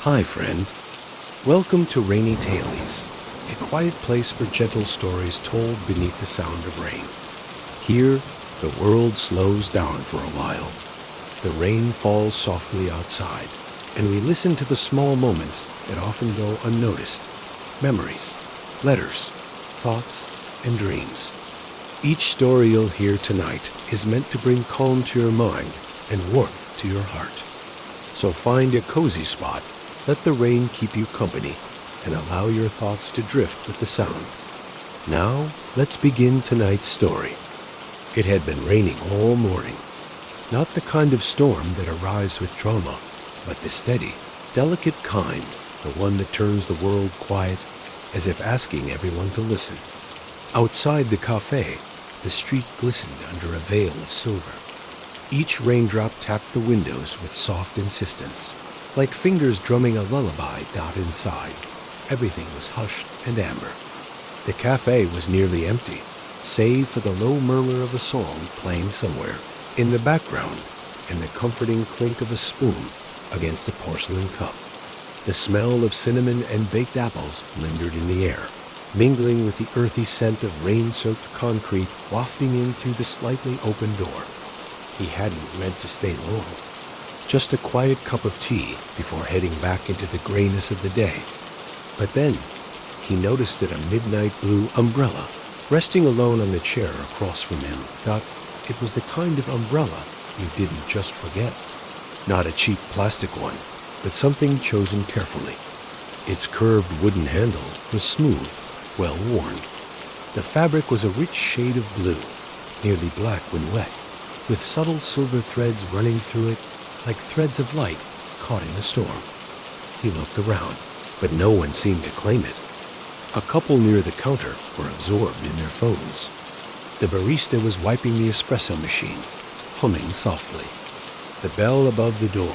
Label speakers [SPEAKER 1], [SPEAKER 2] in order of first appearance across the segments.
[SPEAKER 1] Hi, friend. Welcome to Rainy Tailies, a quiet place for gentle stories told beneath the sound of rain. Here, the world slows down for a while. The rain falls softly outside, and we listen to the small moments that often go unnoticed. Memories, letters, thoughts, and dreams. Each story you'll hear tonight is meant to bring calm to your mind and warmth to your heart. So find a cozy spot, let the rain keep you company, and allow your thoughts to drift with the sound. Now, let's begin tonight's story. It had been raining all morning. Not the kind of storm that arrives with drama, but the steady, delicate kind, the one that turns the world quiet, as if asking everyone to listen. Outside the café, the street glistened under a veil of silver. Each raindrop tapped the windows with soft insistence, like fingers drumming a lullaby down inside. Everything was hushed and amber. The café was nearly empty, save for the low murmur of a song playing somewhere in the background and the comforting clink of a spoon against a porcelain cup. The smell of cinnamon and baked apples lingered in the air, mingling with the earthy scent of rain-soaked concrete wafting in through the slightly open door. He hadn't meant to stay long. Just a quiet cup of tea before heading back into the grayness of the day. But then, he noticed that a midnight blue umbrella, resting alone on the chair across from him, thought it was the kind of umbrella you didn't just forget. Not a cheap plastic one, but something chosen carefully. Its curved wooden handle was smooth, well-worn. The fabric was a rich shade of blue, nearly black when wet, with subtle silver threads running through it like threads of light caught in the storm. He looked around, but no one seemed to claim it. A couple near the counter were absorbed in their phones. The barista was wiping the espresso machine, humming softly. The bell above the door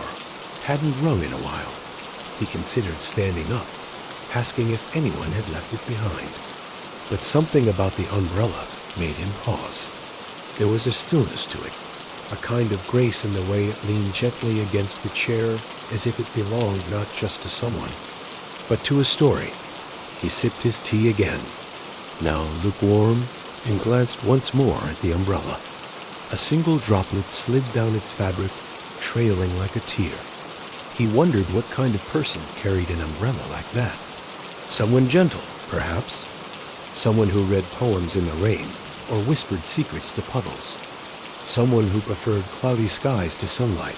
[SPEAKER 1] hadn't rung in a while. He considered standing up, asking if anyone had left it behind. But something about the umbrella made him pause. There was a stillness to it, a kind of grace in the way it leaned gently against the chair as if it belonged not just to someone, but to a story. He sipped his tea again, now lukewarm, and glanced once more at the umbrella. A single droplet slid down its fabric, trailing like a tear. He wondered what kind of person carried an umbrella like that. Someone gentle, perhaps. Someone who read poems in the rain or whispered secrets to puddles. Someone who preferred cloudy skies to sunlight,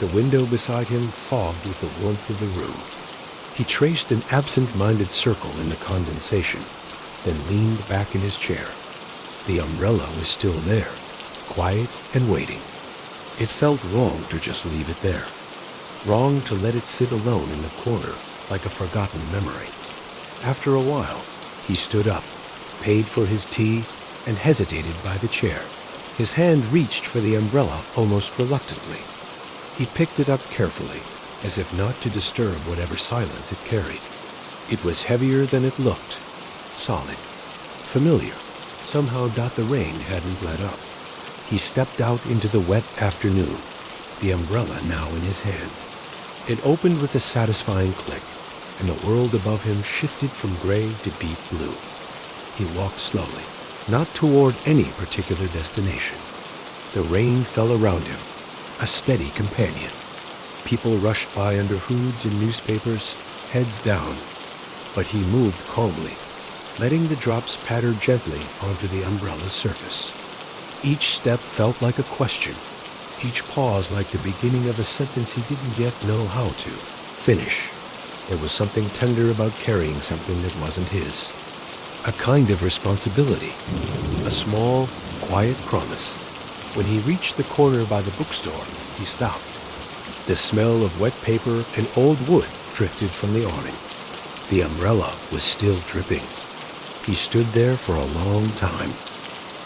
[SPEAKER 1] the window beside him fogged with the warmth of the room. He traced an absent-minded circle in the condensation, then leaned back in his chair. The umbrella was still there, quiet and waiting. It felt wrong to just leave it there. Wrong to let it sit alone in the corner like a forgotten memory. After a while, he stood up, paid for his tea, and hesitated by the chair. His hand reached for the umbrella almost reluctantly. He picked it up carefully, as if not to disturb whatever silence it carried. It was heavier than it looked, solid, familiar. Somehow the rain hadn't let up. He stepped out into the wet afternoon, the umbrella now in his hand. It opened with a satisfying click, and the world above him shifted from gray to deep blue. He walked slowly, not toward any particular destination. The rain fell around him, a steady companion. People rushed by under hoods and newspapers, heads down. But he moved calmly, letting the drops patter gently onto the umbrella's surface. Each step felt like a question, each pause like the beginning of a sentence he didn't yet know how to finish. There was something tender about carrying something that wasn't his. A kind of responsibility, a small, quiet promise. When he reached the corner by the bookstore, he stopped. The smell of wet paper and old wood drifted from the awning. The umbrella was still dripping. He stood there for a long time,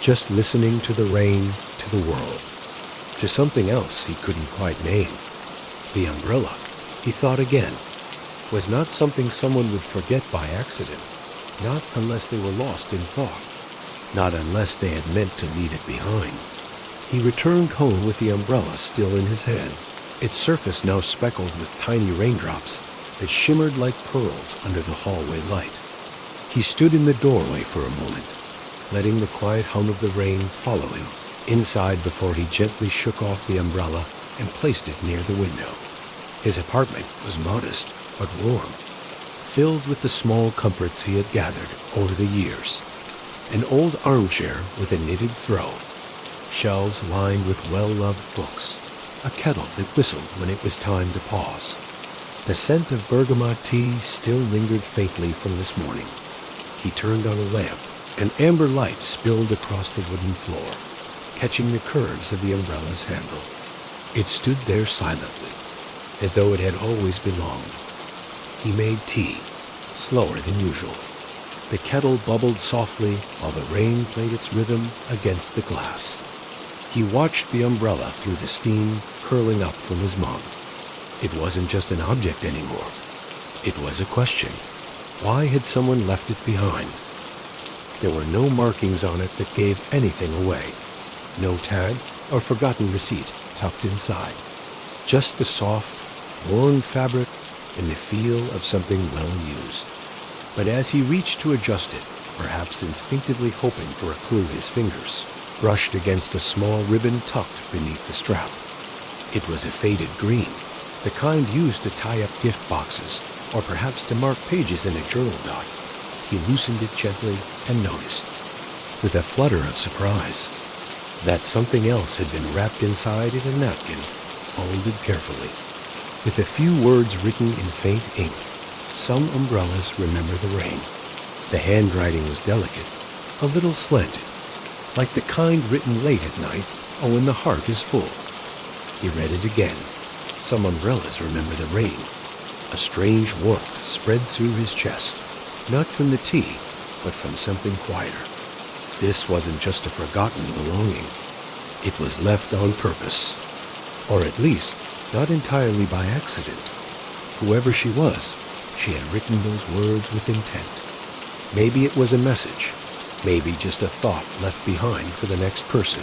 [SPEAKER 1] just listening to the rain, to the world, to something else he couldn't quite name. The umbrella, he thought again, was not something someone would forget by accident, not unless they were lost in thought, not unless they had meant to leave it behind. He returned home with the umbrella still in his hand, its surface now speckled with tiny raindrops, that shimmered like pearls under the hallway light. He stood in the doorway for a moment, letting the quiet hum of the rain follow him inside before he gently shook off the umbrella and placed it near the window. His apartment was modest but warm, filled with the small comforts he had gathered over the years. An old armchair with a knitted throw, shelves lined with well-loved books, a kettle that whistled when it was time to pause. The scent of bergamot tea still lingered faintly from this morning. He turned on a lamp. An amber light spilled across the wooden floor, catching the curves of the umbrella's handle. It stood there silently, as though it had always belonged. He made tea, slower than usual. The kettle bubbled softly while the rain played its rhythm against the glass. He watched the umbrella through the steam curling up from his mug. It wasn't just an object anymore. It was a question. Why had someone left it behind? There were no markings on it that gave anything away. No tag or forgotten receipt tucked inside. Just the soft, worn fabric and the feel of something well used. But as he reached to adjust it, perhaps instinctively hoping for a clue, his fingers brushed against a small ribbon tucked beneath the strap. It was a faded green, the kind used to tie up gift boxes or perhaps to mark pages in a journal doc. He loosened it gently and noticed, with a flutter of surprise, that something else had been wrapped inside in a napkin, folded carefully. With a few words written in faint ink, "Some umbrellas remember the rain." The handwriting was delicate, a little slanted, like the kind written late at night or when the heart is full. He read it again. "Some umbrellas remember the rain." A strange warmth spread through his chest, not from the tea, but from something quieter. This wasn't just a forgotten belonging. It was left on purpose, or at least not entirely by accident. Whoever she was, she had written those words with intent. Maybe it was a message, maybe just a thought left behind for the next person.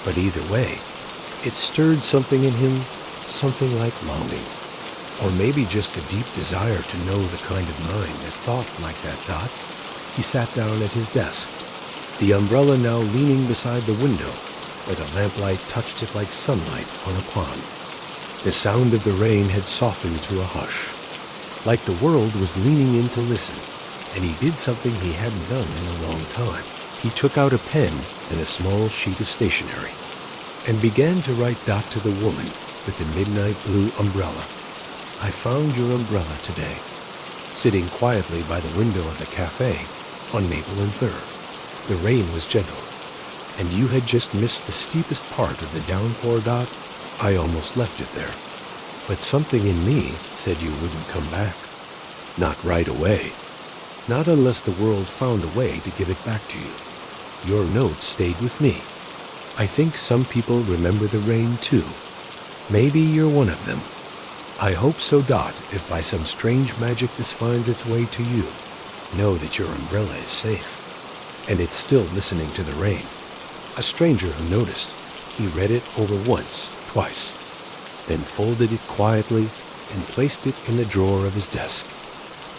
[SPEAKER 1] But either way, it stirred something in him, something like longing. Or maybe just a deep desire to know the kind of mind that thought like that. Dot. He sat down at his desk, the umbrella now leaning beside the window, where the lamplight touched it like sunlight on a pond. The sound of the rain had softened to a hush, like the world was leaning in to listen, and he did something he hadn't done in a long time. He took out a pen and a small sheet of stationery, and began to write Dot to the woman with the midnight blue umbrella. "I found your umbrella today, sitting quietly by the window of the café on Maple and 3rd. The rain was gentle, and you had just missed the steepest part of the downpour. Dot. I almost left it there, but something in me said you wouldn't come back. Not right away. Not unless the world found a way to give it back to you. Your note stayed with me. I think some people remember the rain too. Maybe you're one of them. I hope so. Dot. If by some strange magic this finds its way to you, know that your umbrella is safe, and it's still listening to the rain." A stranger who noticed. He read it over once, twice, then folded it quietly and placed it in the drawer of his desk.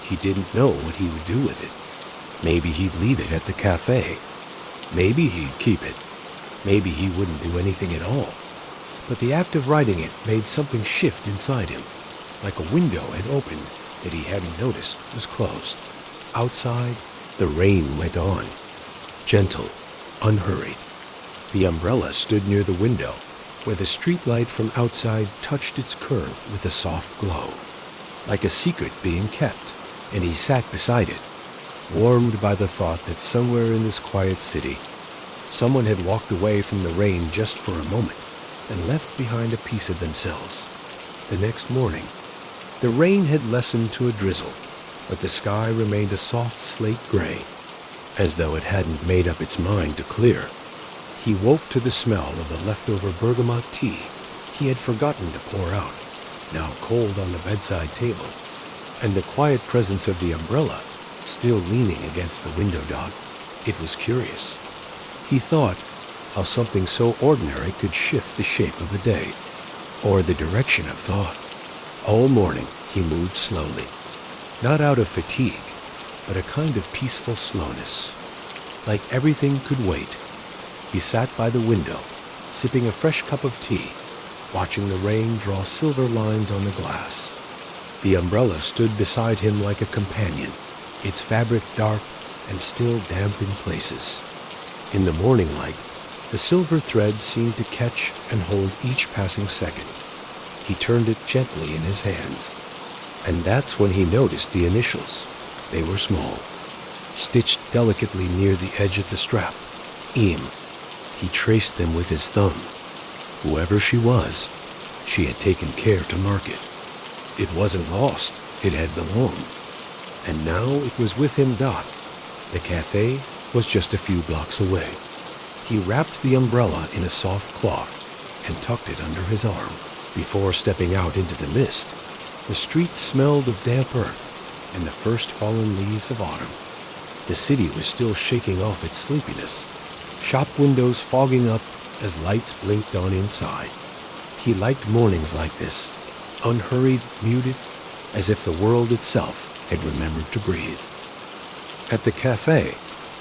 [SPEAKER 1] He didn't know what he would do with it. Maybe he'd leave it at the café. Maybe he'd keep it. Maybe he wouldn't do anything at all. But the act of writing it made something shift inside him, like a window had opened that he hadn't noticed was closed. Outside, the rain went on, gentle, unhurried. The umbrella stood near the window, where the streetlight from outside touched its curve with a soft glow, like a secret being kept, and he sat beside it, warmed by the thought that somewhere in this quiet city, someone had walked away from the rain just for a moment and left behind a piece of themselves. The next morning, the rain had lessened to a drizzle, but the sky remained a soft slate gray, as though it hadn't made up its mind to clear. He woke to the smell of the leftover bergamot tea he had forgotten to pour out, now cold on the bedside table, and the quiet presence of the umbrella still leaning against the window dock. It was curious. He thought how something so ordinary could shift the shape of a day, or the direction of thought. All morning, He moved slowly, not out of fatigue, but a kind of peaceful slowness. Like everything could wait, he sat by the window, sipping a fresh cup of tea, watching the rain draw silver lines on the glass. The umbrella stood beside him like a companion, its fabric dark and still damp in places. In the morning light, the silver threads seemed to catch and hold each passing second. He turned it gently in his hands, and that's when he noticed the initials. They were small, stitched delicately near the edge of the strap. Im. He traced them with his thumb. Whoever she was, she had taken care to mark it. It wasn't lost, it had belonged. And now it was with him. The café was just a few blocks away. He wrapped the umbrella in a soft cloth and tucked it under his arm. Before stepping out into the mist, the street smelled of damp earth and the first fallen leaves of autumn. The city was still shaking off its sleepiness, shop windows fogging up as lights blinked on inside. He liked mornings like this, unhurried, muted, as if the world itself had remembered to breathe. At the café,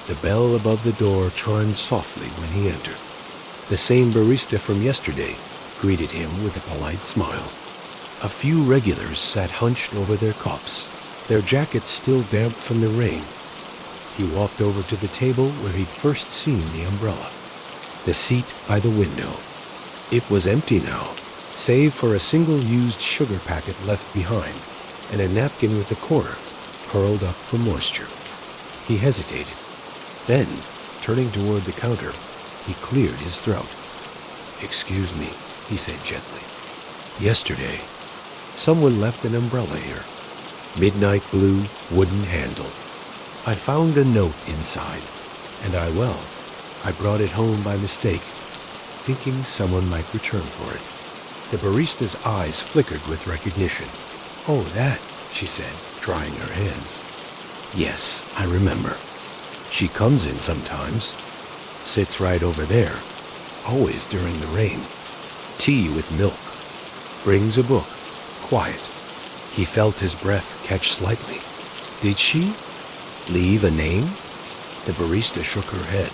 [SPEAKER 1] the bell above the door chimed softly when he entered. The same barista from yesterday greeted him with a polite smile. A few regulars sat hunched over their cups, their jackets still damp from the rain. He walked over to the table where he'd first seen the umbrella, the seat by the window. It was empty now, save for a single used sugar packet left behind and a napkin with the corner curled up for moisture. He hesitated. Then, turning toward the counter, he cleared his throat. "Excuse me," he said gently. "Yesterday, someone left an umbrella here. Midnight blue, wooden handle. I found a note inside, and I brought it home by mistake, thinking someone might return for it." The barista's eyes flickered with recognition. "Oh, that," she said, drying her hands. "Yes, I remember. She comes in sometimes. Sits right over there, always during the rain. Tea with milk. Brings a book. Quiet." He felt his breath catch slightly. "Did she leave a name?" The barista shook her head.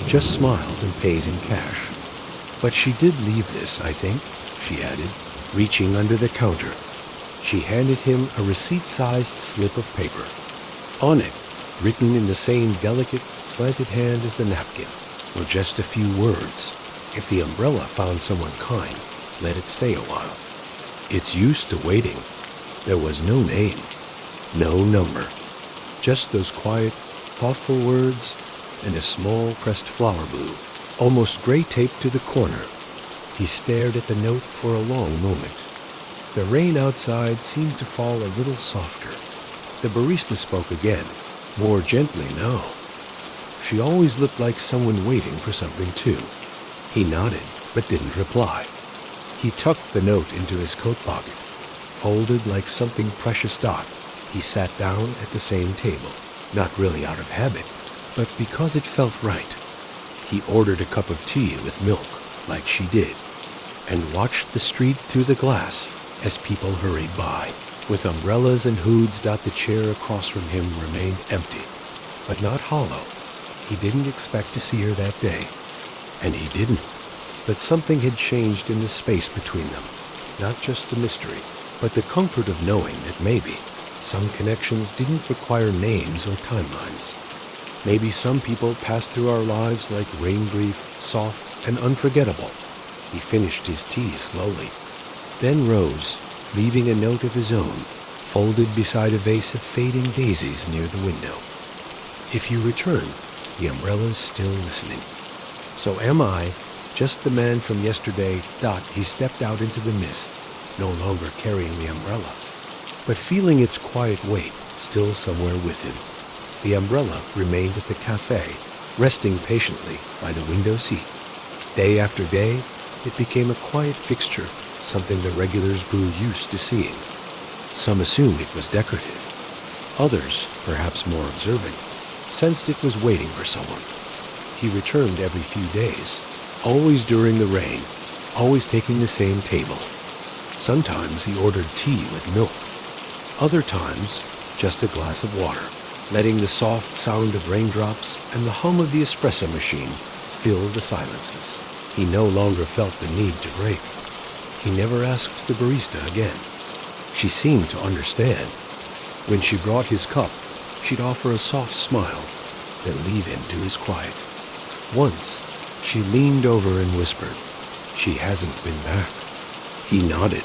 [SPEAKER 1] "Just smiles and pays in cash. But she did leave this, I think," she added, reaching under the counter. She handed him a receipt-sized slip of paper. On it, written in the same delicate, slanted hand as the napkin, were just a few words. If the umbrella found someone kind, let it stay a while. It's used to waiting. There was no name, no number, just those quiet, thoughtful words and a small pressed flower blue, almost gray taped to the corner. He stared at the note for a long moment. The rain outside seemed to fall a little softer. The barista spoke again, more gently now. She always looked like someone waiting for something too. He nodded, but didn't reply. He tucked the note into his coat pocket, folded like something precious. He sat down at the same table, not really out of habit, but because it felt right. He ordered a cup of tea with milk, like she did, and watched the street through the glass as people hurried by. With umbrellas and hoods, the chair across from him remained empty, but not hollow. He didn't expect to see her that day, and he didn't. But something had changed in the space between them, not just the mystery, but the comfort of knowing that maybe some connections didn't require names or timelines. Maybe some people pass through our lives like rain brief, soft, and unforgettable. He finished his tea slowly, then rose, leaving a note of his own, folded beside a vase of fading daisies near the window. "If you return, the umbrella's still listening. So am I, just the man from yesterday." He stepped out into the mist, no longer carrying the umbrella, but feeling its quiet weight still somewhere with him. The umbrella remained at the café, resting patiently by the window seat. Day after day, it became a quiet fixture, something the regulars grew used to seeing. Some assumed it was decorative. Others, perhaps more observant, sensed it was waiting for someone. He returned every few days, always during the rain, always taking the same table. Sometimes he ordered tea with milk, Other times, just a glass of water, letting the soft sound of raindrops and the hum of the espresso machine fill the silences. He no longer felt the need to break. He never asked the barista again. She seemed to understand. When she brought his cup, she'd offer a soft smile, then leave him to his quiet. Once, she leaned over and whispered, "She hasn't been back." He nodded.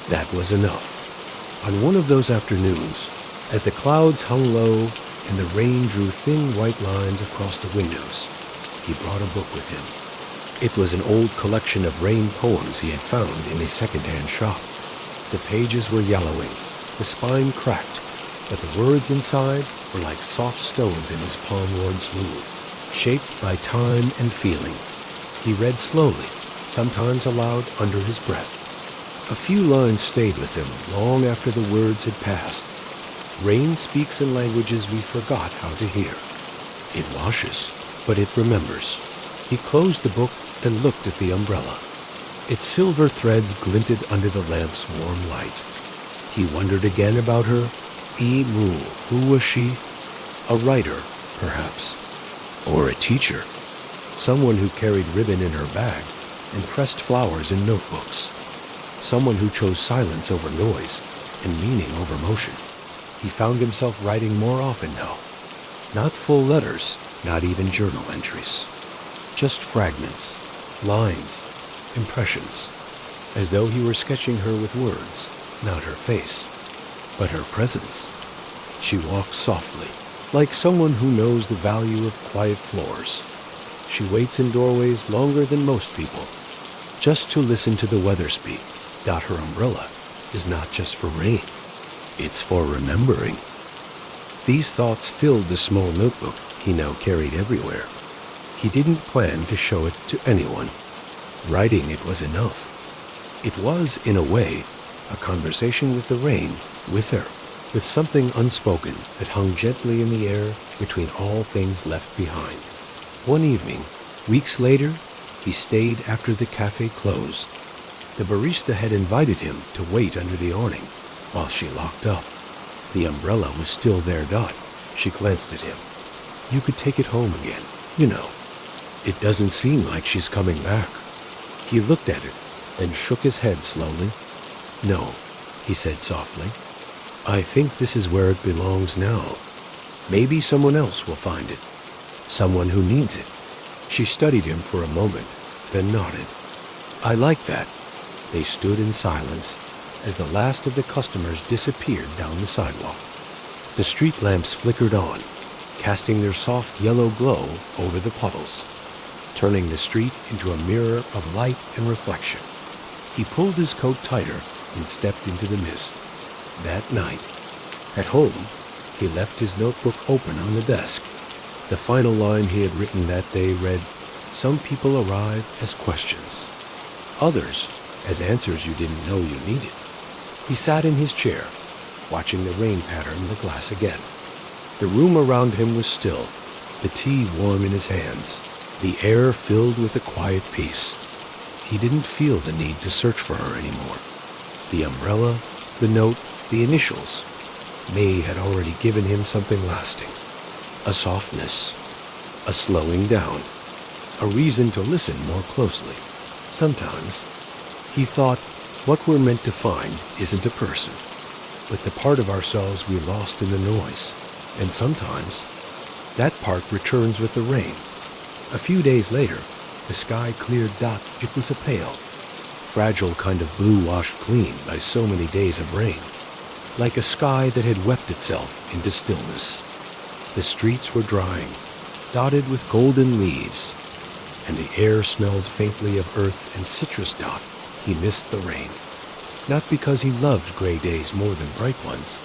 [SPEAKER 1] That was enough. On one of those afternoons, as the clouds hung low and the rain drew thin white lines across the windows, he brought a book with him. It was an old collection of rain poems he had found in a second-hand shop. The pages were yellowing, the spine cracked, but the words inside were like soft stones in his palm worn smooth, shaped by time and feeling. He read slowly, sometimes aloud under his breath. A few lines stayed with him long after the words had passed. Rain speaks in languages we forgot how to hear. It washes, but it remembers. He closed the book and looked at the umbrella. Its silver threads glinted under the lamp's warm light. He wondered again about her. Mu, who was she? A writer, perhaps. Or a teacher. Someone who carried ribbon in her bag and pressed flowers in notebooks. Someone who chose silence over noise and meaning over motion. He found himself writing more often now. Not full letters, not even journal entries. Just fragments, lines, impressions, as though he were sketching her with words, not her face, but her presence. She walks softly, like someone who knows the value of quiet floors. She waits in doorways longer than most people, just to listen to the weather speak. Her umbrella is not just for rain, it's for remembering. These thoughts filled the small notebook he now carried everywhere. He didn't plan to show it to anyone. Writing it was enough. It was, in a way, a conversation with the rain, with her, with something unspoken that hung gently in the air between all things left behind. One evening, weeks later, he stayed after the café closed. The barista had invited him to wait under the awning while she locked up. The umbrella was still there. She glanced at him. "You could take it home again, you know. It doesn't seem like she's coming back." He looked at it, then shook his head slowly. "No," he said softly. "I think this is where it belongs now. Maybe someone else will find it. Someone who needs it." She studied him for a moment, then nodded. "I like that." They stood in silence as the last of the customers disappeared down the sidewalk. The street lamps flickered on, casting their soft yellow glow over the puddles, turning the street into a mirror of light and reflection. He pulled his coat tighter and stepped into the mist. That night, at home, he left his notebook open on the desk. The final line he had written that day read, "Some people arrive as questions, others as answers you didn't know you needed." He sat in his chair, watching the rain pattern the glass again. The room around him was still, the tea warm in his hands, the air filled with a quiet peace. He didn't feel the need to search for her anymore. The umbrella, the note, the initials. May had already given him something lasting. A softness, a slowing down, a reason to listen more closely. Sometimes, he thought, what we're meant to find isn't a person, but the part of ourselves we lost in the noise. And sometimes, that part returns with the rain. A few days later, the sky cleared. It was a pale, fragile kind of blue washed clean by so many days of rain, like a sky that had wept itself into stillness. The streets were drying, dotted with golden leaves, and the air smelled faintly of earth and citrus. He missed the rain, not because he loved gray days more than bright ones,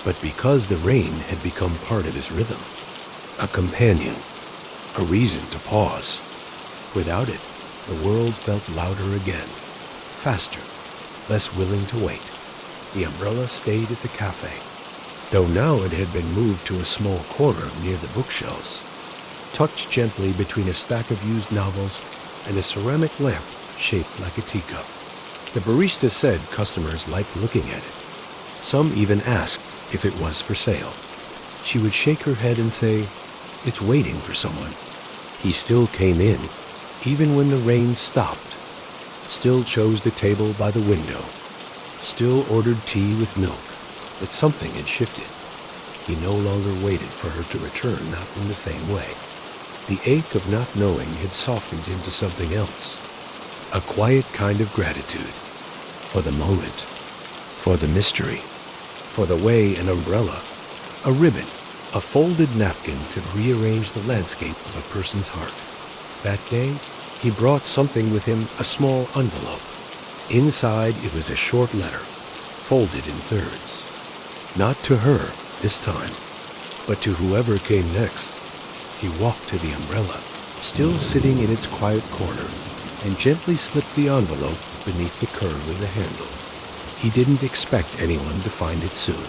[SPEAKER 1] but because the rain had become part of his rhythm, a companion, a reason to pause. Without it, the world felt louder again, faster, less willing to wait. The umbrella stayed at the café, though now it had been moved to a small corner near the bookshelves, tucked gently between a stack of used novels and a ceramic lamp shaped like a teacup. The barista said customers liked looking at it. Some even asked if it was for sale. She would shake her head and say, "It's waiting for someone." He still came in, even when the rain stopped, still chose the table by the window, still ordered tea with milk, but something had shifted. He no longer waited for her to return, not in the same way. The ache of not knowing had softened into something else, a quiet kind of gratitude for the moment, for the mystery, for the way an umbrella, a ribbon, a folded napkin could rearrange the landscape of a person's heart. That day, he brought something with him, a small envelope. Inside, it was a short letter, folded in thirds. Not to her this time, but to whoever came next. He walked to the umbrella, still sitting in its quiet corner, and gently slipped the envelope beneath the curve of the handle. He didn't expect anyone to find it soon.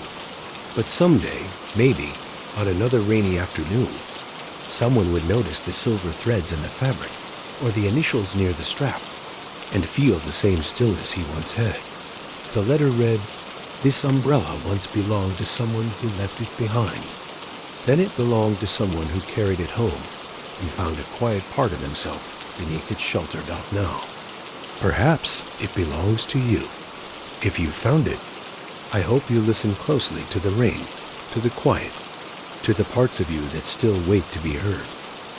[SPEAKER 1] But someday, maybe, on another rainy afternoon, someone would notice the silver threads in the fabric, or the initials near the strap, and feel the same stillness he once had. The letter read, "This umbrella once belonged to someone who left it behind. Then it belonged to someone who carried it home and found a quiet part of himself beneath its shelter. Now. Perhaps it belongs to you. If you found it, I hope you listen closely to the rain, to the quiet, to the parts of you that still wait to be heard.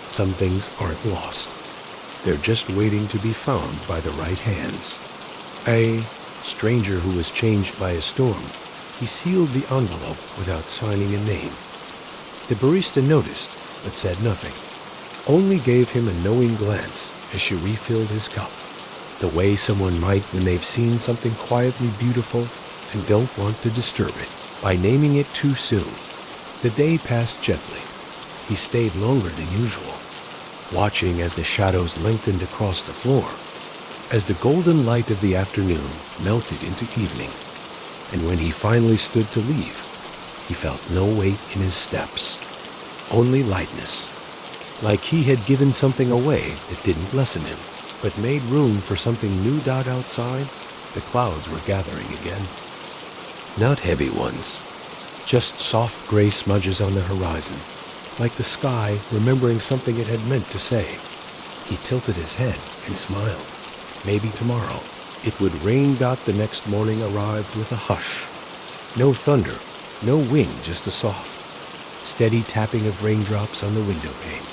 [SPEAKER 1] Some things aren't lost. They're just waiting to be found by the right hands." A stranger who was changed by a storm, he sealed the envelope without signing a name. The barista noticed, but said nothing, only gave him a knowing glance as she refilled his cup, the way someone might when they've seen something quietly beautiful and don't want to disturb it by naming it too soon. The day passed gently. He stayed longer than usual, watching as the shadows lengthened across the floor, as the golden light of the afternoon melted into evening. And when he finally stood to leave, he felt no weight in his steps, only lightness, like he had given something away that didn't lessen him, but made room for something new. Outside, the clouds were gathering again. Not heavy ones, just soft gray smudges on the horizon, like the sky remembering something it had meant to say. He tilted his head and smiled. Maybe tomorrow it would rain. The next morning arrived with a hush. No thunder, no wind, just a soft, steady tapping of raindrops on the window pane,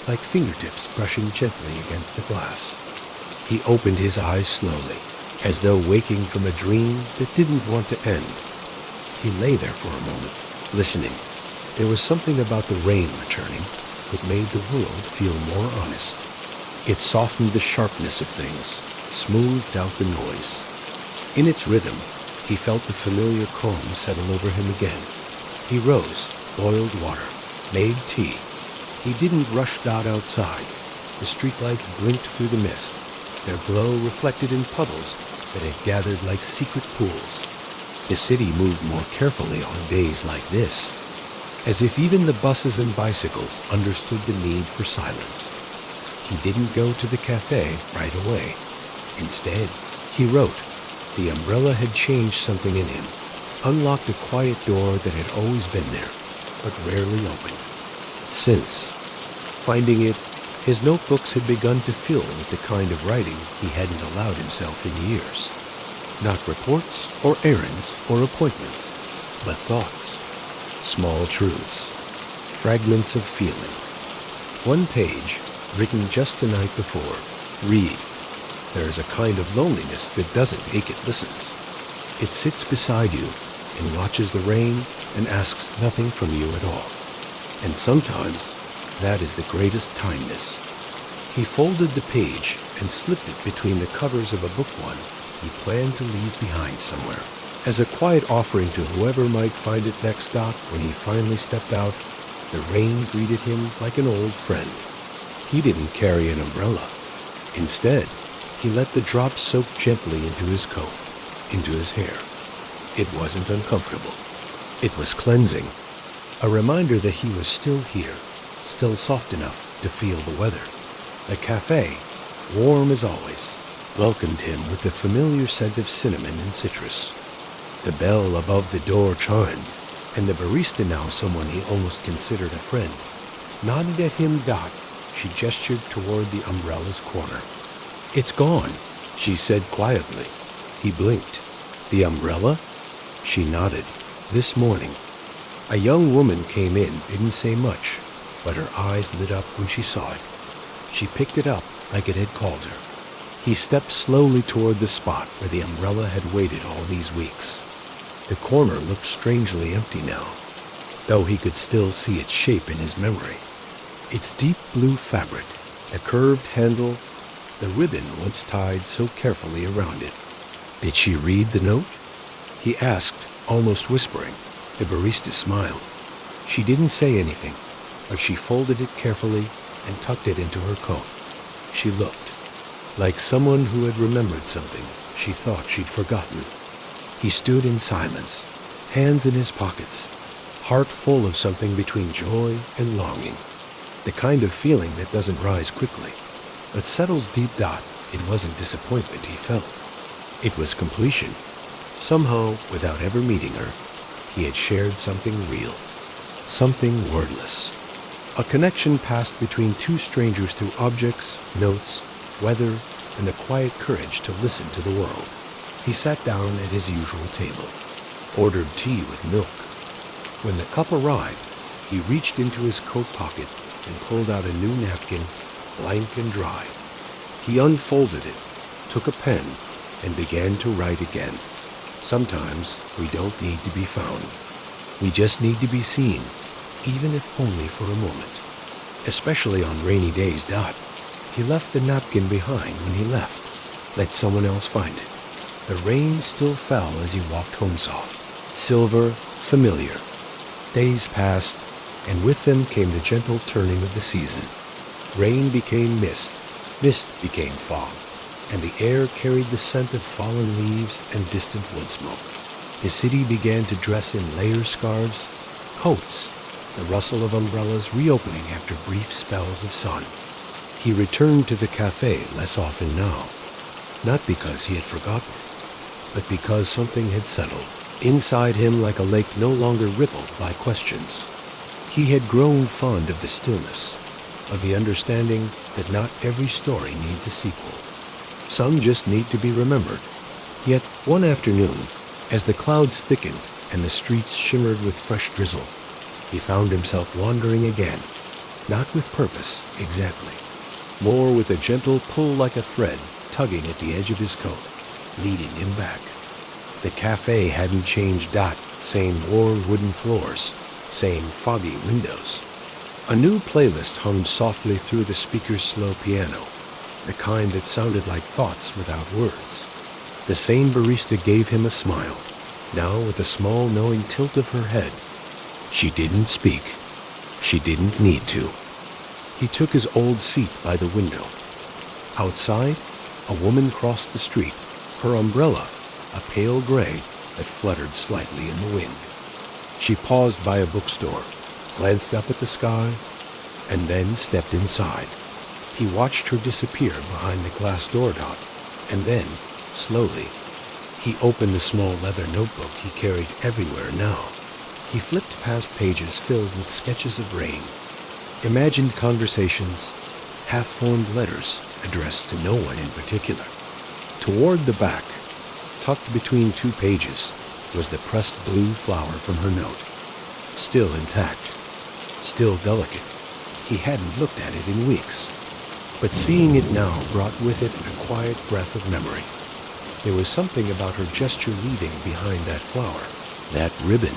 [SPEAKER 1] like fingertips brushing gently against the glass. He opened his eyes slowly, as though waking from a dream that didn't want to end. He lay there for a moment, listening. There was something about the rain returning that made the world feel more honest. It softened the sharpness of things, smoothed out the noise. In its rhythm, he felt the familiar calm settle over him again. He rose, boiled water, made tea. He didn't rush outside. The streetlights blinked through the mist, their glow reflected in puddles that had gathered like secret pools. The city moved more carefully on days like this, as if even the buses and bicycles understood the need for silence. He didn't go to the café right away. Instead, he wrote. The umbrella had changed something in him, unlocked a quiet door that had always been there, but rarely opened. Since finding it, his notebooks had begun to fill with the kind of writing he hadn't allowed himself in years. Not reports or errands or appointments, but thoughts, small truths, fragments of feeling. One page, written just the night before, read. There is a kind of loneliness that doesn't ache, it listens. It sits beside you and watches the rain and asks nothing from you at all. And sometimes that is the greatest kindness. He folded the page and slipped it between the covers of a book one he planned to leave behind somewhere, as a quiet offering to whoever might find it next stop. When he finally stepped out, the rain greeted him like an old friend. He didn't carry an umbrella. Instead, he let the drops soak gently into his coat, into his hair. It wasn't uncomfortable. It was cleansing, a reminder that he was still here, still soft enough to feel the weather. The café, warm as always, welcomed him with the familiar scent of cinnamon and citrus. The bell above the door chimed, and the barista, now someone he almost considered a friend, nodded at him. She gestured toward the umbrella's corner. "It's gone," she said quietly. He blinked. "The umbrella?" She nodded. "This morning. A young woman came in, didn't say much, but her eyes lit up when she saw it. She picked it up like it had called her." He stepped slowly toward the spot where the umbrella had waited all these weeks. The corner looked strangely empty now, though he could still see its shape in his memory. Its deep blue fabric, the curved handle, the ribbon once tied so carefully around it. Did she read the note? He asked, almost whispering. The barista smiled. She didn't say anything, but she folded it carefully and tucked it into her coat. She looked like someone who had remembered something she thought she'd forgotten. He stood in silence, hands in his pockets, heart full of something between joy and longing. The kind of feeling that doesn't rise quickly, but settles deep. It wasn't disappointment he felt. It was completion. Somehow, without ever meeting her, he had shared something real, something wordless. A connection passed between two strangers through objects, notes, weather, and the quiet courage to listen to the world. He sat down at his usual table, ordered tea with milk. When the cup arrived, he reached into his coat pocket and pulled out a new napkin, blank and dry. He unfolded it, took a pen, and began to write again. Sometimes we don't need to be found. We just need to be seen, even if only for a moment. Especially on rainy days. He left the napkin behind when he left. Let someone else find it. The rain still fell as he walked home soft, silver, familiar. Days passed, and with them came the gentle turning of the season. Rain became mist, mist became fog, and the air carried the scent of fallen leaves and distant wood smoke. The city began to dress in layer scarves, coats, the rustle of umbrellas reopening after brief spells of sun. He returned to the café less often now, not because he had forgotten, but because something had settled inside him like a lake no longer rippled by questions. He had grown fond of the stillness, of the understanding that not every story needs a sequel. Some just need to be remembered. Yet one afternoon, as the clouds thickened and the streets shimmered with fresh drizzle, he found himself wandering again, not with purpose exactly, more with a gentle pull like a thread tugging at the edge of his coat, leading him back. The cafe hadn't changed. Same worn wooden floors, same foggy windows. A new playlist hummed softly through the speaker's slow piano, the kind that sounded like thoughts without words. The same barista gave him a smile, now with a small knowing tilt of her head. She didn't speak. She didn't need to. He took his old seat by the window. Outside, a woman crossed the street, her umbrella, a pale gray that fluttered slightly in the wind. She paused by a bookstore, glanced up at the sky, and then stepped inside. He watched her disappear behind the glass door. And then, slowly, he opened the small leather notebook he carried everywhere now. He flipped past pages filled with sketches of rain, imagined conversations, half-formed letters addressed to no one in particular. Toward the back, tucked between two pages, was the pressed blue flower from her note, still intact, still delicate. He hadn't looked at it in weeks, but seeing it now brought with it a quiet breath of memory. There was something about her gesture leaving behind that flower, that ribbon,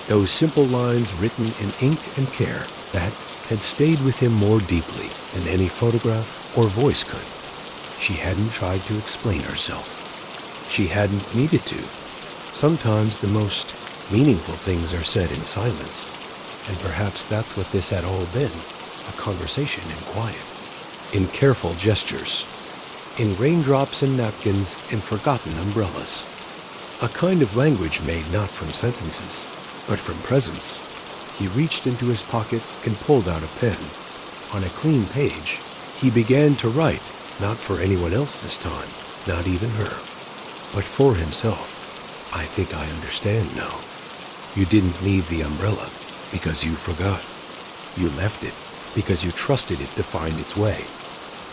[SPEAKER 1] those simple lines written in ink and care that had stayed with him more deeply than any photograph or voice could. She hadn't tried to explain herself. She hadn't needed to. Sometimes the most meaningful things are said in silence, and perhaps that's what this had all been, a conversation in quiet, in careful gestures, in raindrops and napkins and forgotten umbrellas. A kind of language made not from sentences, but from presence. He reached into his pocket and pulled out a pen. On a clean page, he began to write, not for anyone else this time, not even her, but for himself. I think I understand now. You didn't leave the umbrella because you forgot. You left it because you trusted it to find its way.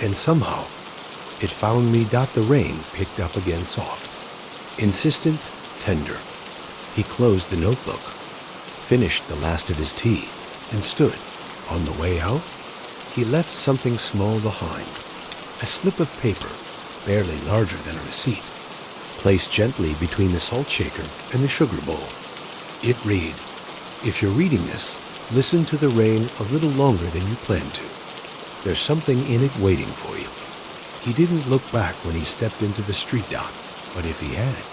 [SPEAKER 1] And somehow, it found me. The rain picked up again soft. Insistent, tender. He closed the notebook, finished the last of his tea, and stood. On the way out, he left something small behind. A slip of paper, barely larger than a receipt, placed gently between the salt shaker and the sugar bowl. It read, "If you're reading this, listen to the rain a little longer than you planned to. There's something in it waiting for you." He didn't look back when he stepped into the street dock, but if he had,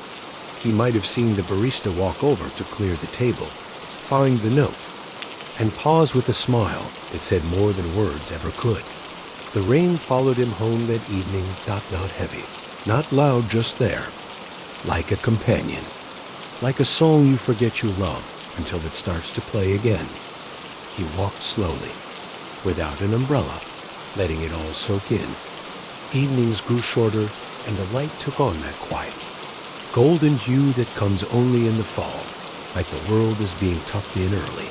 [SPEAKER 1] he might have seen the barista walk over to clear the table, find the note, and pause with a smile that said more than words ever could. The rain followed him home that evening, not heavy, not loud, just there, like a companion, like a song you forget you love until it starts to play again. He walked slowly, without an umbrella, letting it all soak in. Evenings grew shorter, and the light took on that quiet, golden hue that comes only in the fall, like the world is being tucked in early.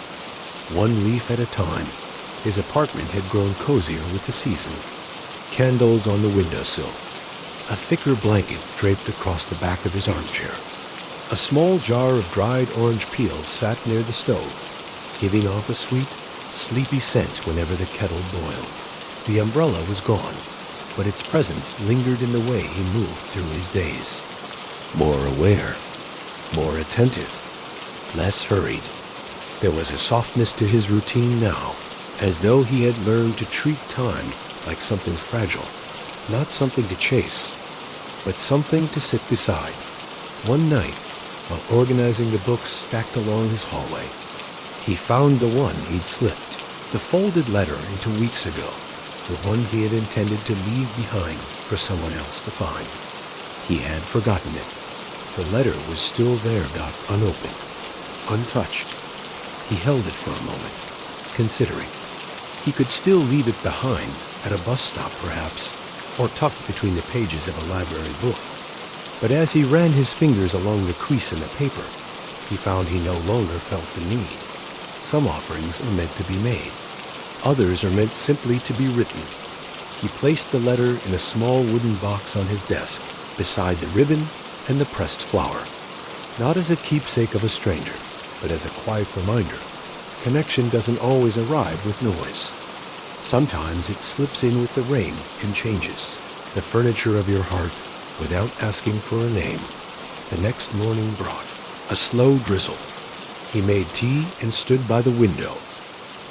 [SPEAKER 1] One leaf at a time, his apartment had grown cozier with the season. Candles on the windowsill, a thicker blanket draped across the back of his armchair. A small jar of dried orange peels sat near the stove, giving off a sweet, sleepy scent whenever the kettle boiled. The umbrella was gone, but its presence lingered in the way he moved through his days. More aware, more attentive, less hurried. There was a softness to his routine now, as though he had learned to treat time like something fragile, not something to chase, but something to sit beside. One night, while organizing the books stacked along his hallway, he found the one he'd slipped, the folded letter into weeks ago, the one he had intended to leave behind for someone else to find. He had forgotten it. The letter was still there, unopened, untouched. He held it for a moment, considering. He could still leave it behind, at a bus stop perhaps, or tucked between the pages of a library book. But as he ran his fingers along the crease in the paper, he found he no longer felt the need. Some offerings are meant to be made. Others are meant simply to be written. He placed the letter in a small wooden box on his desk, beside the ribbon and the pressed flower. Not as a keepsake of a stranger, but as a quiet reminder. Connection doesn't always arrive with noise. Sometimes it slips in with the rain and changes the furniture of your heart without asking for a name. The next morning brought a slow drizzle. He made tea and stood by the window,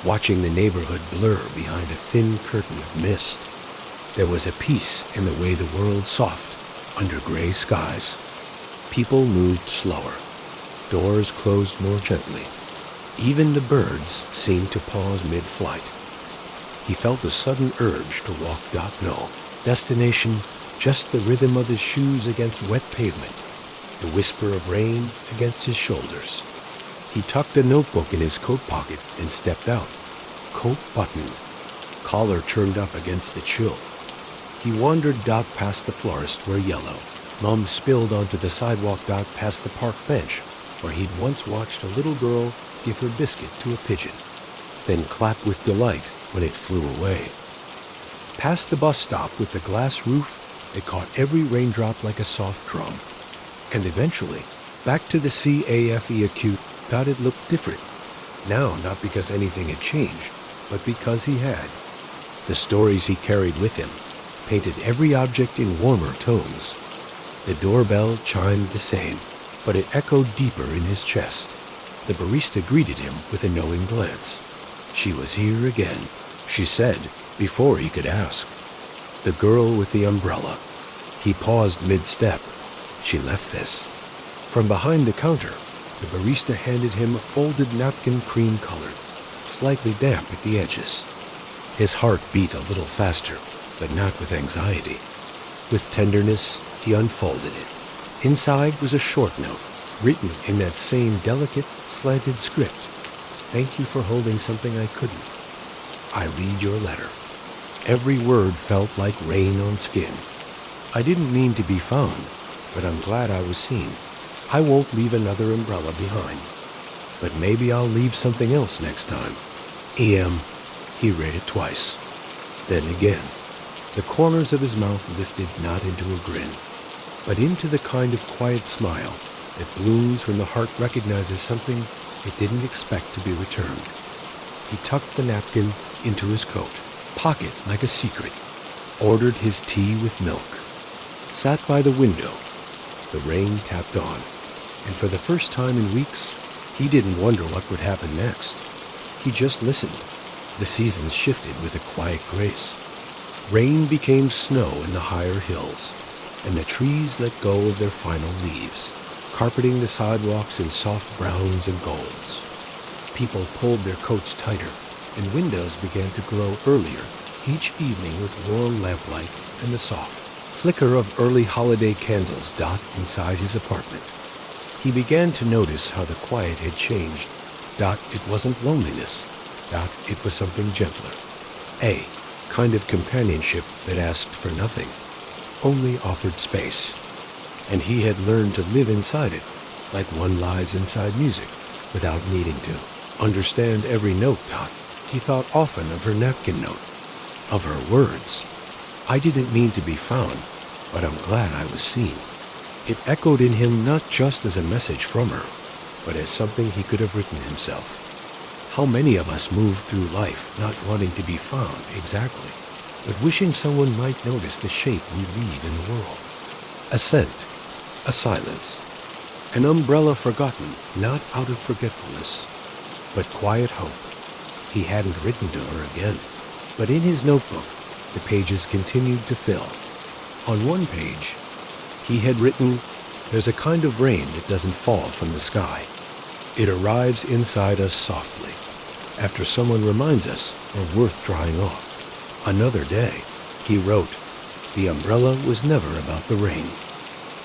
[SPEAKER 1] watching the neighborhood blur behind a thin curtain of mist. There was a peace in the way the world soft under gray skies. People moved slower. Doors closed more gently. Even the birds seemed to pause mid-flight. He felt a sudden urge to walk. No destination, just the rhythm of his shoes against wet pavement, the whisper of rain against his shoulders. He tucked a notebook in his coat pocket and stepped out. Coat buttoned, collar turned up against the chill. He wandered past the florist where yellow, mum spilled onto the sidewalk past the park bench where he'd once watched a little girl give her biscuit to a pigeon, then clap with delight when it flew away. Past the bus stop with the glass roof that caught every raindrop like a soft drum. And eventually, back to the CAFE acute. It looked different. Now, not because anything had changed, but because he had. The stories he carried with him painted every object in warmer tones. The doorbell chimed the same, but it echoed deeper in his chest. The barista greeted him with a knowing glance. She was here again, she said, before he could ask. The girl with the umbrella. He paused mid-step. She left this. From behind the counter, the barista handed him a folded napkin, cream-colored, slightly damp at the edges. His heart beat a little faster, but not with anxiety. With tenderness, he unfolded it. Inside was a short note, written in that same delicate, slanted script. "Thank you for holding something I couldn't. I read your letter." Every word felt like rain on skin. "I didn't mean to be found, but I'm glad I was seen. I won't leave another umbrella behind, but maybe I'll leave something else next time. E.M. He read it twice. Then again. The corners of his mouth lifted not into a grin, but into the kind of quiet smile that blooms when the heart recognizes something it didn't expect to be returned. He tucked the napkin into his coat, pocket like a secret, ordered his tea with milk, sat by the window. The rain tapped on, and for the first time in weeks, he didn't wonder what would happen next. He just listened. The seasons shifted with a quiet grace. Rain became snow in the higher hills, and the trees let go of their final leaves, carpeting the sidewalks in soft browns and golds. People pulled their coats tighter, and windows began to glow earlier each evening with warm lamplight and the soft flicker of early holiday candles dot inside his apartment. He began to notice how the quiet had changed. Dot, it wasn't loneliness. Dot, it was something gentler. A kind of companionship that asked for nothing, only offered space. And he had learned to live inside it, like one lives inside music, without needing to understand every note. Dot. He thought often of her napkin note, of her words. I didn't mean to be found, but I'm glad I was seen. It echoed in him not just as a message from her, but as something he could have written himself. How many of us move through life not wanting to be found exactly, but wishing someone might notice the shape we leave in the world. A scent, a silence, an umbrella forgotten, not out of forgetfulness, but quiet hope. He hadn't written to her again, but in his notebook, the pages continued to fill. On one page, he had written, "There's a kind of rain that doesn't fall from the sky. It arrives inside us softly, after someone reminds us we're worth drying off." Another day, he wrote, "The umbrella was never about the rain.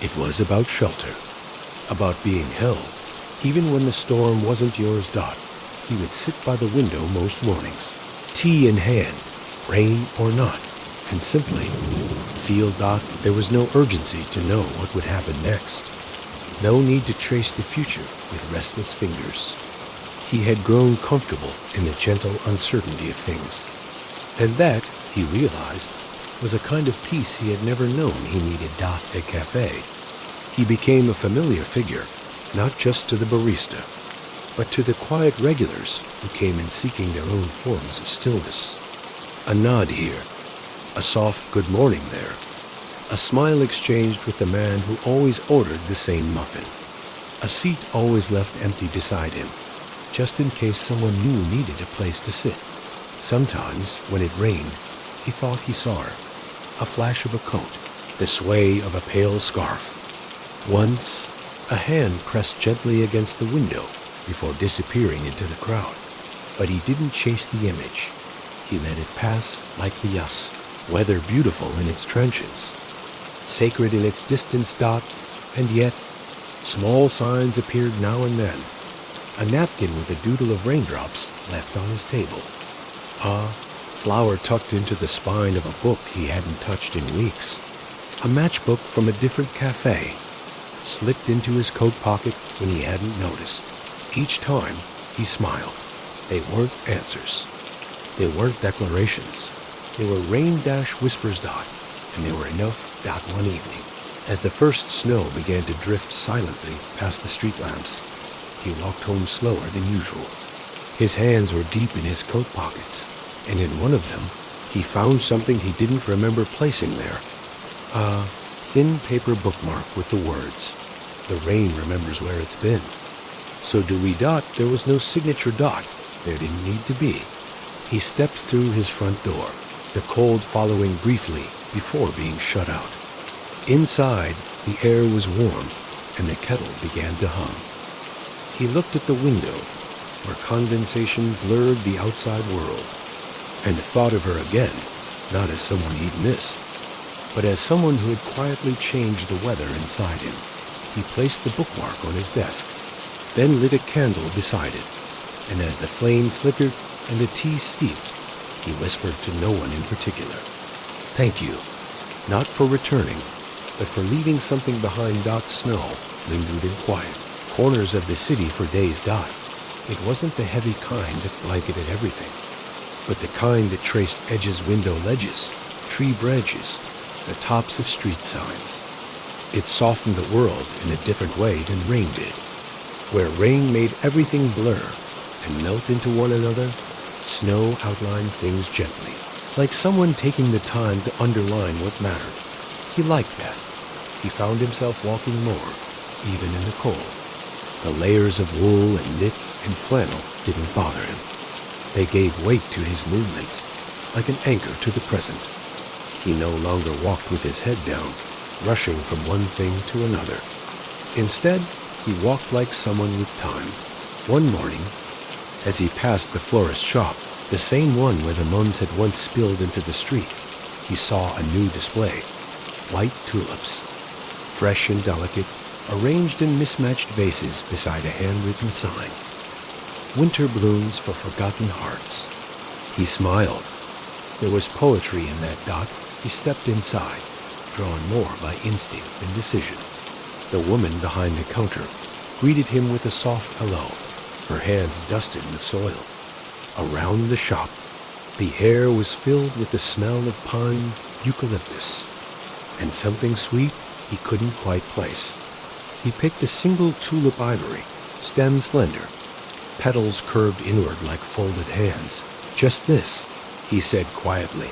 [SPEAKER 1] It was about shelter, about being held. Even when the storm wasn't yours." Dot. He would sit by the window most mornings, tea in hand, rain or not, and simply feel. Dot. There was no urgency to know what would happen next. No need to trace the future with restless fingers. He had grown comfortable in the gentle uncertainty of things. And that, he realized, was a kind of peace he had never known he needed. Dot. At café, he became a familiar figure, not just to the barista, but to the quiet regulars who came in seeking their own forms of stillness. A nod here, a soft good morning there, a smile exchanged with the man who always ordered the same muffin, a seat always left empty beside him, just in case someone new needed a place to sit. Sometimes, when it rained, he thought he saw her, a flash of a coat, the sway of a pale scarf. Once, a hand pressed gently against the window before disappearing into the crowd. But he didn't chase the image. He let it pass like the us, weather beautiful in its transience, sacred in its distance. Dot. And yet, small signs appeared now and then. A napkin with a doodle of raindrops left on his table. A flower tucked into the spine of a book he hadn't touched in weeks. A matchbook from a different café, slipped into his coat pocket when he hadn't noticed. Each time, he smiled. They weren't answers. They weren't declarations. They were rain-dash whispers. Dot. And they were enough. Dot. One evening, as the first snow began to drift silently past the street lamps, he walked home slower than usual. His hands were deep in his coat pockets, and in one of them, he found something he didn't remember placing there. A thin paper bookmark with the words, "The rain remembers where it's been. So do we." Dot. There was no signature. Dot. There didn't need to be. He stepped through his front door, the cold following briefly before being shut out. Inside, the air was warm, and the kettle began to hum. He looked at the window, where condensation blurred the outside world, and thought of her again, not as someone he'd missed, but as someone who had quietly changed the weather inside him. He placed the bookmark on his desk, then lit a candle beside it, and as the flame flickered and the tea steeped, he whispered to no one in particular, "Thank you, not for returning, but for leaving something behind. Snow lingered in quiet corners of the city for days. It wasn't the heavy kind that blanketed everything, but the kind that traced edges, window ledges, tree branches, the tops of street signs. It softened the world in a different way than rain did. Where rain made everything blur and melt into one another, snow outlined things gently, like someone taking the time to underline what mattered. He liked that. He found himself walking more, even in the cold. The layers of wool and knit and flannel didn't bother him. They gave weight to his movements, like an anchor to the present. He no longer walked with his head down, rushing from one thing to another. Instead, he walked like someone with time. One morning, as he passed the florist shop, the same one where the mums had once spilled into the street, he saw a new display. White tulips, fresh and delicate, arranged in mismatched vases beside a handwritten sign. Winter blooms for forgotten hearts. He smiled. There was poetry in that. He stepped inside, drawn more by instinct than decision. The woman behind the counter greeted him with a soft hello, her hands dusted with soil. Around the shop, the air was filled with the smell of pine, eucalyptus, and something sweet he couldn't quite place. He picked a single tulip ivory, stem slender, petals curved inward like folded hands. Just this, he said quietly.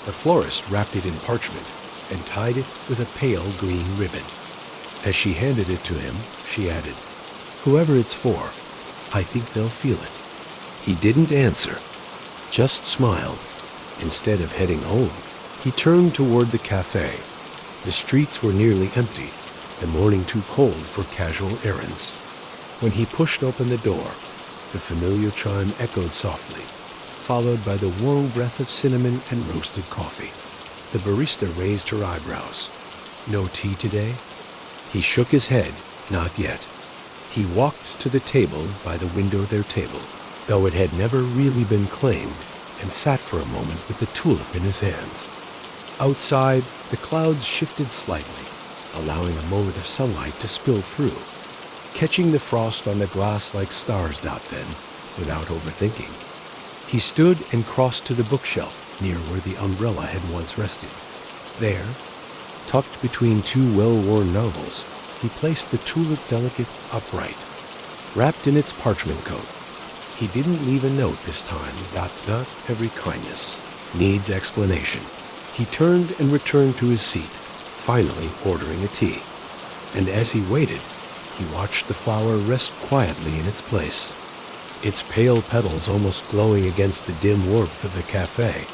[SPEAKER 1] The florist wrapped it in parchment and tied it with a pale green ribbon. As she handed it to him, she added, "Whoever it's for, I think they'll feel it." He didn't answer, just smiled. Instead of heading home, he turned toward the café. The streets were nearly empty, the morning too cold for casual errands. When he pushed open the door, the familiar chime echoed softly, followed by the warm breath of cinnamon and roasted coffee. The barista raised her eyebrows. "No tea today?" He shook his head. Not yet. He walked to the table by the window of their table, though it had never really been claimed, and sat for a moment with the tulip in his hands. Outside, the clouds shifted slightly, allowing a moment of sunlight to spill through, catching the frost on the glass like stars. Then, without overthinking, he stood and crossed to the bookshelf near where the umbrella had once rested. There, tucked between two well-worn novels, he placed the tulip delicate upright, wrapped in its parchment coat. He didn't leave a note this time. Not every kindness needs explanation. He turned and returned to his seat, finally ordering a tea. And as he waited, he watched the flower rest quietly in its place, its pale petals almost glowing against the dim warmth of the cafe.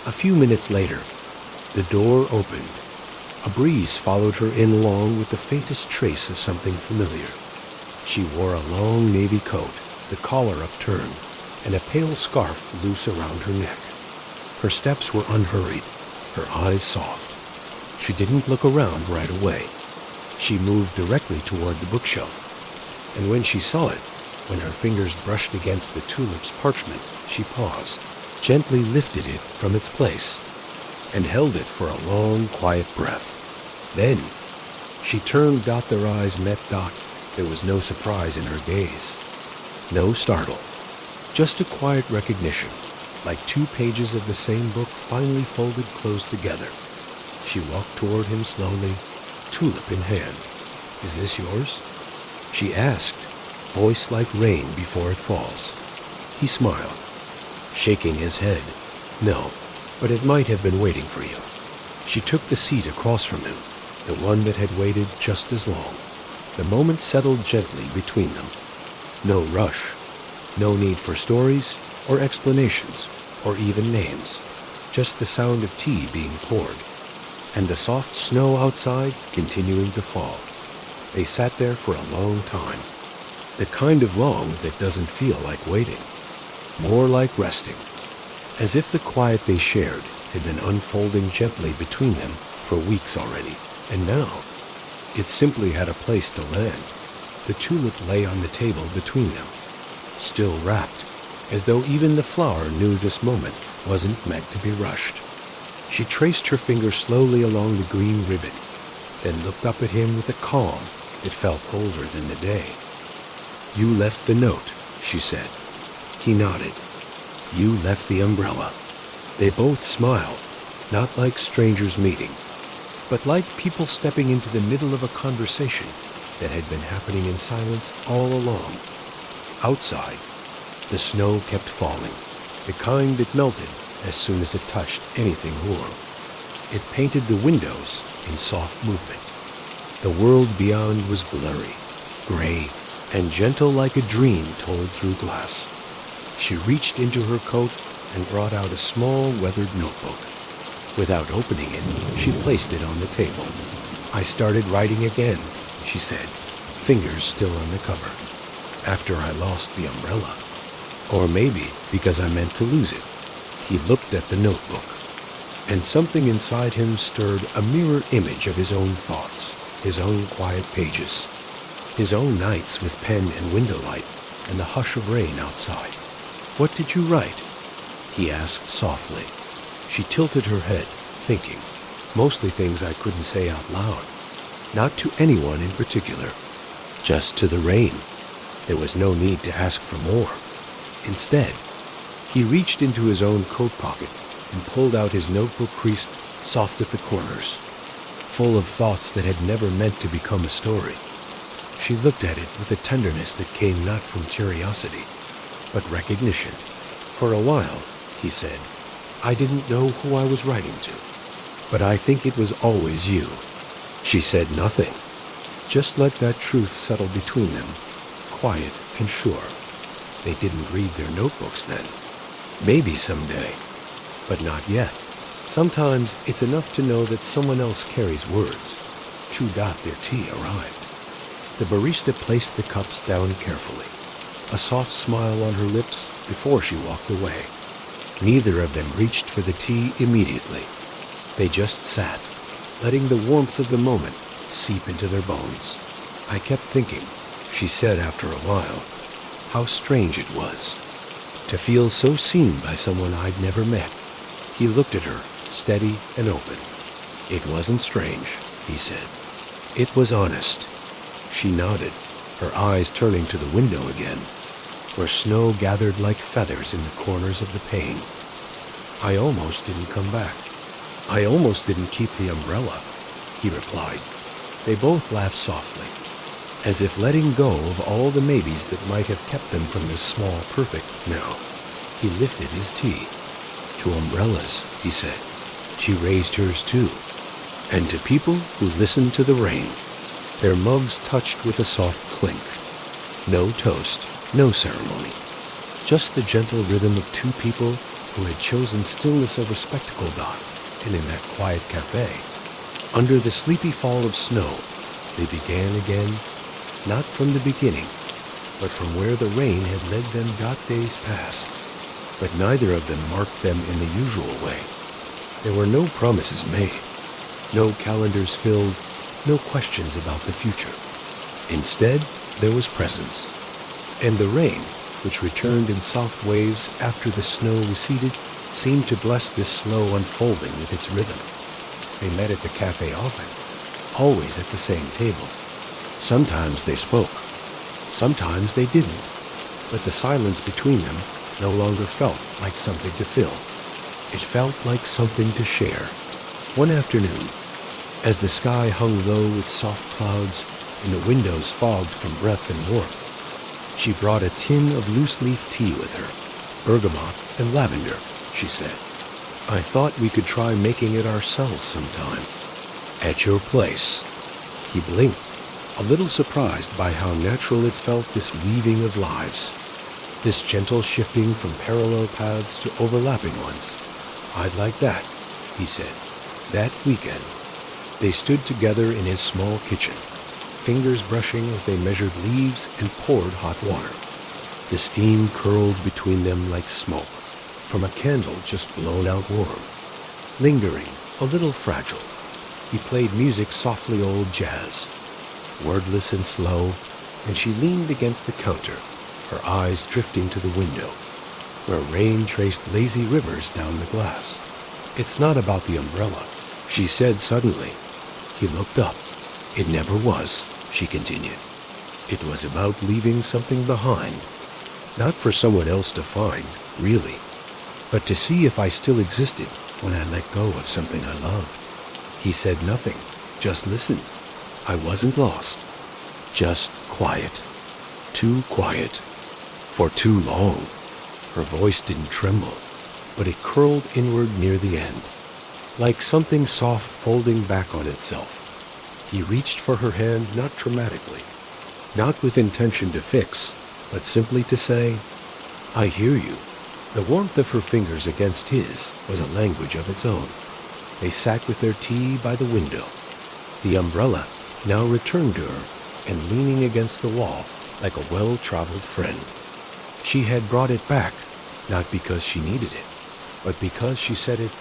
[SPEAKER 1] A few minutes later, the door opened. A breeze followed her in along with the faintest trace of something familiar. She wore a long navy coat, the collar upturned, and a pale scarf loose around her neck. Her steps were unhurried, her eyes soft. She didn't look around right away. She moved directly toward the bookshelf, and when she saw it, when her fingers brushed against the tulip's parchment, she paused, gently lifted it from its place, and held it for a long, quiet breath. Then she turned. Their eyes met. There was no surprise in her gaze, no startle, just a quiet recognition, like two pages of the same book finally folded close together. She walked toward him slowly, tulip in hand. "Is this yours?" she asked, voice like rain before it falls. He smiled, shaking his head. "No, but it might have been waiting for you." She took the seat across from him, the one that had waited just as long. The moment settled gently between them. No rush, no need for stories or explanations or even names, just the sound of tea being poured, and the soft snow outside continuing to fall. They sat there for a long time, the kind of long that doesn't feel like waiting, more like resting, as if the quiet they shared had been unfolding gently between them for weeks already, and now it simply had a place to land. The tulip lay on the table between them, still wrapped, as though even the flower knew this moment wasn't meant to be rushed. She traced her finger slowly along the green ribbon, then looked up at him with a calm that felt older than the day. "You left the note," she said. He nodded. "You left the umbrella." They both smiled, not like strangers meeting, but like people stepping into the middle of a conversation that had been happening in silence all along. Outside, the snow kept falling, the kind that melted as soon as it touched anything warm. It painted the windows in soft movement. The world beyond was blurry, gray, and gentle like a dream told through glass. She reached into her coat and brought out a small weathered notebook. Without opening it, she placed it on the table. "I started writing again," she said, fingers still on the cover, "after I lost the umbrella. Or maybe because I meant to lose it." He looked at the notebook, and something inside him stirred a mirror image of his own thoughts, his own quiet pages, his own nights with pen and window light and the hush of rain outside. "What did you write?" he asked softly. She tilted her head, thinking, mostly things I couldn't say out loud, not to anyone in particular, just to the rain. There was no need to ask for more. Instead, he reached into his own coat pocket and pulled out his notebook creased, soft at the corners, full of thoughts that had never meant to become a story. She looked at it with a tenderness that came not from curiosity, but recognition. "For a while," he said, "I didn't know who I was writing to, but I think it was always you." She said nothing, just let that truth settle between them, quiet and sure. They didn't read their notebooks then. Maybe someday, but not yet. Sometimes it's enough to know that someone else carries words. Their tea arrived. The barista placed the cups down carefully, a soft smile on her lips before she walked away. Neither of them reached for the tea immediately. They just sat, letting the warmth of the moment seep into their bones. "I kept thinking," she said after a while, "how strange it was to feel so seen by someone I'd never met." He looked at her, steady and open. "It wasn't strange," he said. "It was honest." She nodded, her eyes turning to the window again, where snow gathered like feathers in the corners of the pane. "I almost didn't come back. I almost didn't keep the umbrella," he replied. They both laughed softly, as if letting go of all the maybes that might have kept them from this small perfect now. He lifted his tea. "To umbrellas," he said. She raised hers too. "And to people who listen to the rain." Their mugs touched with a soft clink. No toast, no ceremony. Just the gentle rhythm of two people who had chosen stillness over spectacle dot, and in that quiet café, under the sleepy fall of snow, they began again, not from the beginning, but from where the rain had led them days past. But neither of them marked them in the usual way. There were no promises made, no calendars filled, no questions about the future. Instead, there was presence. And the rain, which returned in soft waves after the snow receded, seemed to bless this slow unfolding with its rhythm. They met at the cafe often, always at the same table. Sometimes they spoke, sometimes they didn't, but the silence between them no longer felt like something to fill. It felt like something to share. One afternoon, as the sky hung low with soft clouds and the windows fogged from breath and warmth, she brought a tin of loose-leaf tea with her. "Bergamot and lavender," she said. "I thought we could try making it ourselves sometime." "At your place." He blinked, a little surprised by how natural it felt, this weaving of lives, this gentle shifting from parallel paths to overlapping ones. "I'd like that," he said. That weekend, they stood together in his small kitchen, fingers brushing as they measured leaves and poured hot water. The steam curled between them like smoke from a candle just blown out warm, lingering, a little fragile. He played music, softly old jazz, wordless and slow, and she leaned against the counter, her eyes drifting to the window, where rain traced lazy rivers down the glass. "It's not about the umbrella," she said suddenly. He looked up. It never was, she continued. It was about leaving something behind, not for someone else to find, really, but to see if I still existed when I let go of something I loved. He said nothing, just listened. I wasn't lost, just quiet. Too quiet. For too long. Her voice didn't tremble, but it curled inward near the end, like something soft folding back on itself. He reached for her hand not dramatically, not with intention to fix, but simply to say, I hear you. The warmth of her fingers against his was a language of its own. They sat with their tea by the window. The umbrella now returned to her and leaning against the wall like a well-traveled friend. She had brought it back, not because she needed it, but because she said it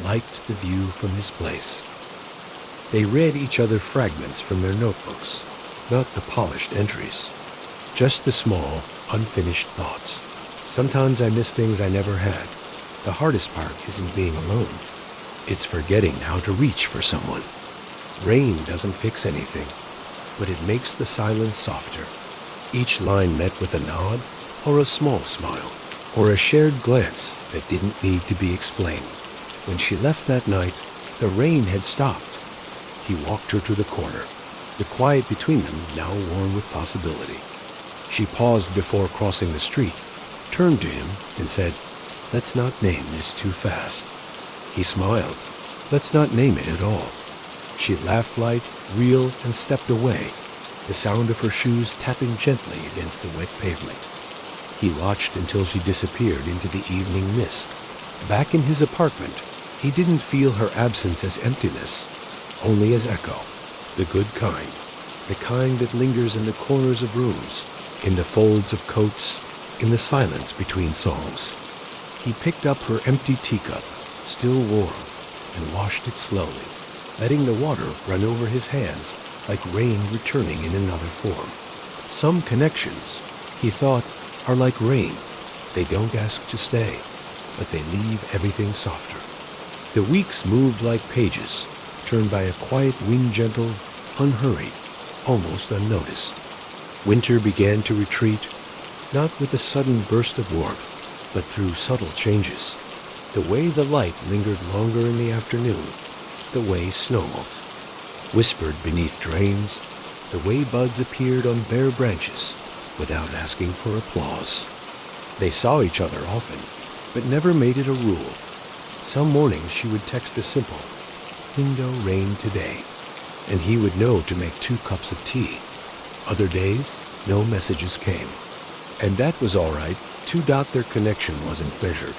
[SPEAKER 1] liked the view from his place. They read each other fragments from their notebooks, not the polished entries, just the small, unfinished thoughts. Sometimes I miss things I never had. The hardest part isn't being alone. It's forgetting how to reach for someone. Rain doesn't fix anything, but it makes the silence softer. Each line met with a nod, or a small smile, or a shared glance that didn't need to be explained. When she left that night, the rain had stopped. He walked her to the corner, the quiet between them now warm with possibility. She paused before crossing the street, turned to him, and said, Let's not name this too fast. He smiled. Let's not name it at all. She laughed light, real, and stepped away, the sound of her shoes tapping gently against the wet pavement. He watched until she disappeared into the evening mist. Back in his apartment, he didn't feel her absence as emptiness, only as echo, the good kind that lingers in the corners of rooms, in the folds of coats, in the silence between songs. He picked up her empty teacup, still warm, and washed it slowly, letting the water run over his hands like rain returning in another form. Some connections, he thought, are like rain. They don't ask to stay, but they leave everything softer. The weeks moved like pages, turned by a quiet wind, gentle, unhurried, almost unnoticed. Winter began to retreat, not with a sudden burst of warmth, but through subtle changes. The way the light lingered longer in the afternoon, the way snow melted, whispered beneath drains, the way buds appeared on bare branches without asking for applause. They saw each other often, but never made it a rule. Some mornings she would text a simple, "Window rain today," and he would know to make 2 cups of tea. Other days, no messages came. And that was all right. To doubt their connection wasn't measured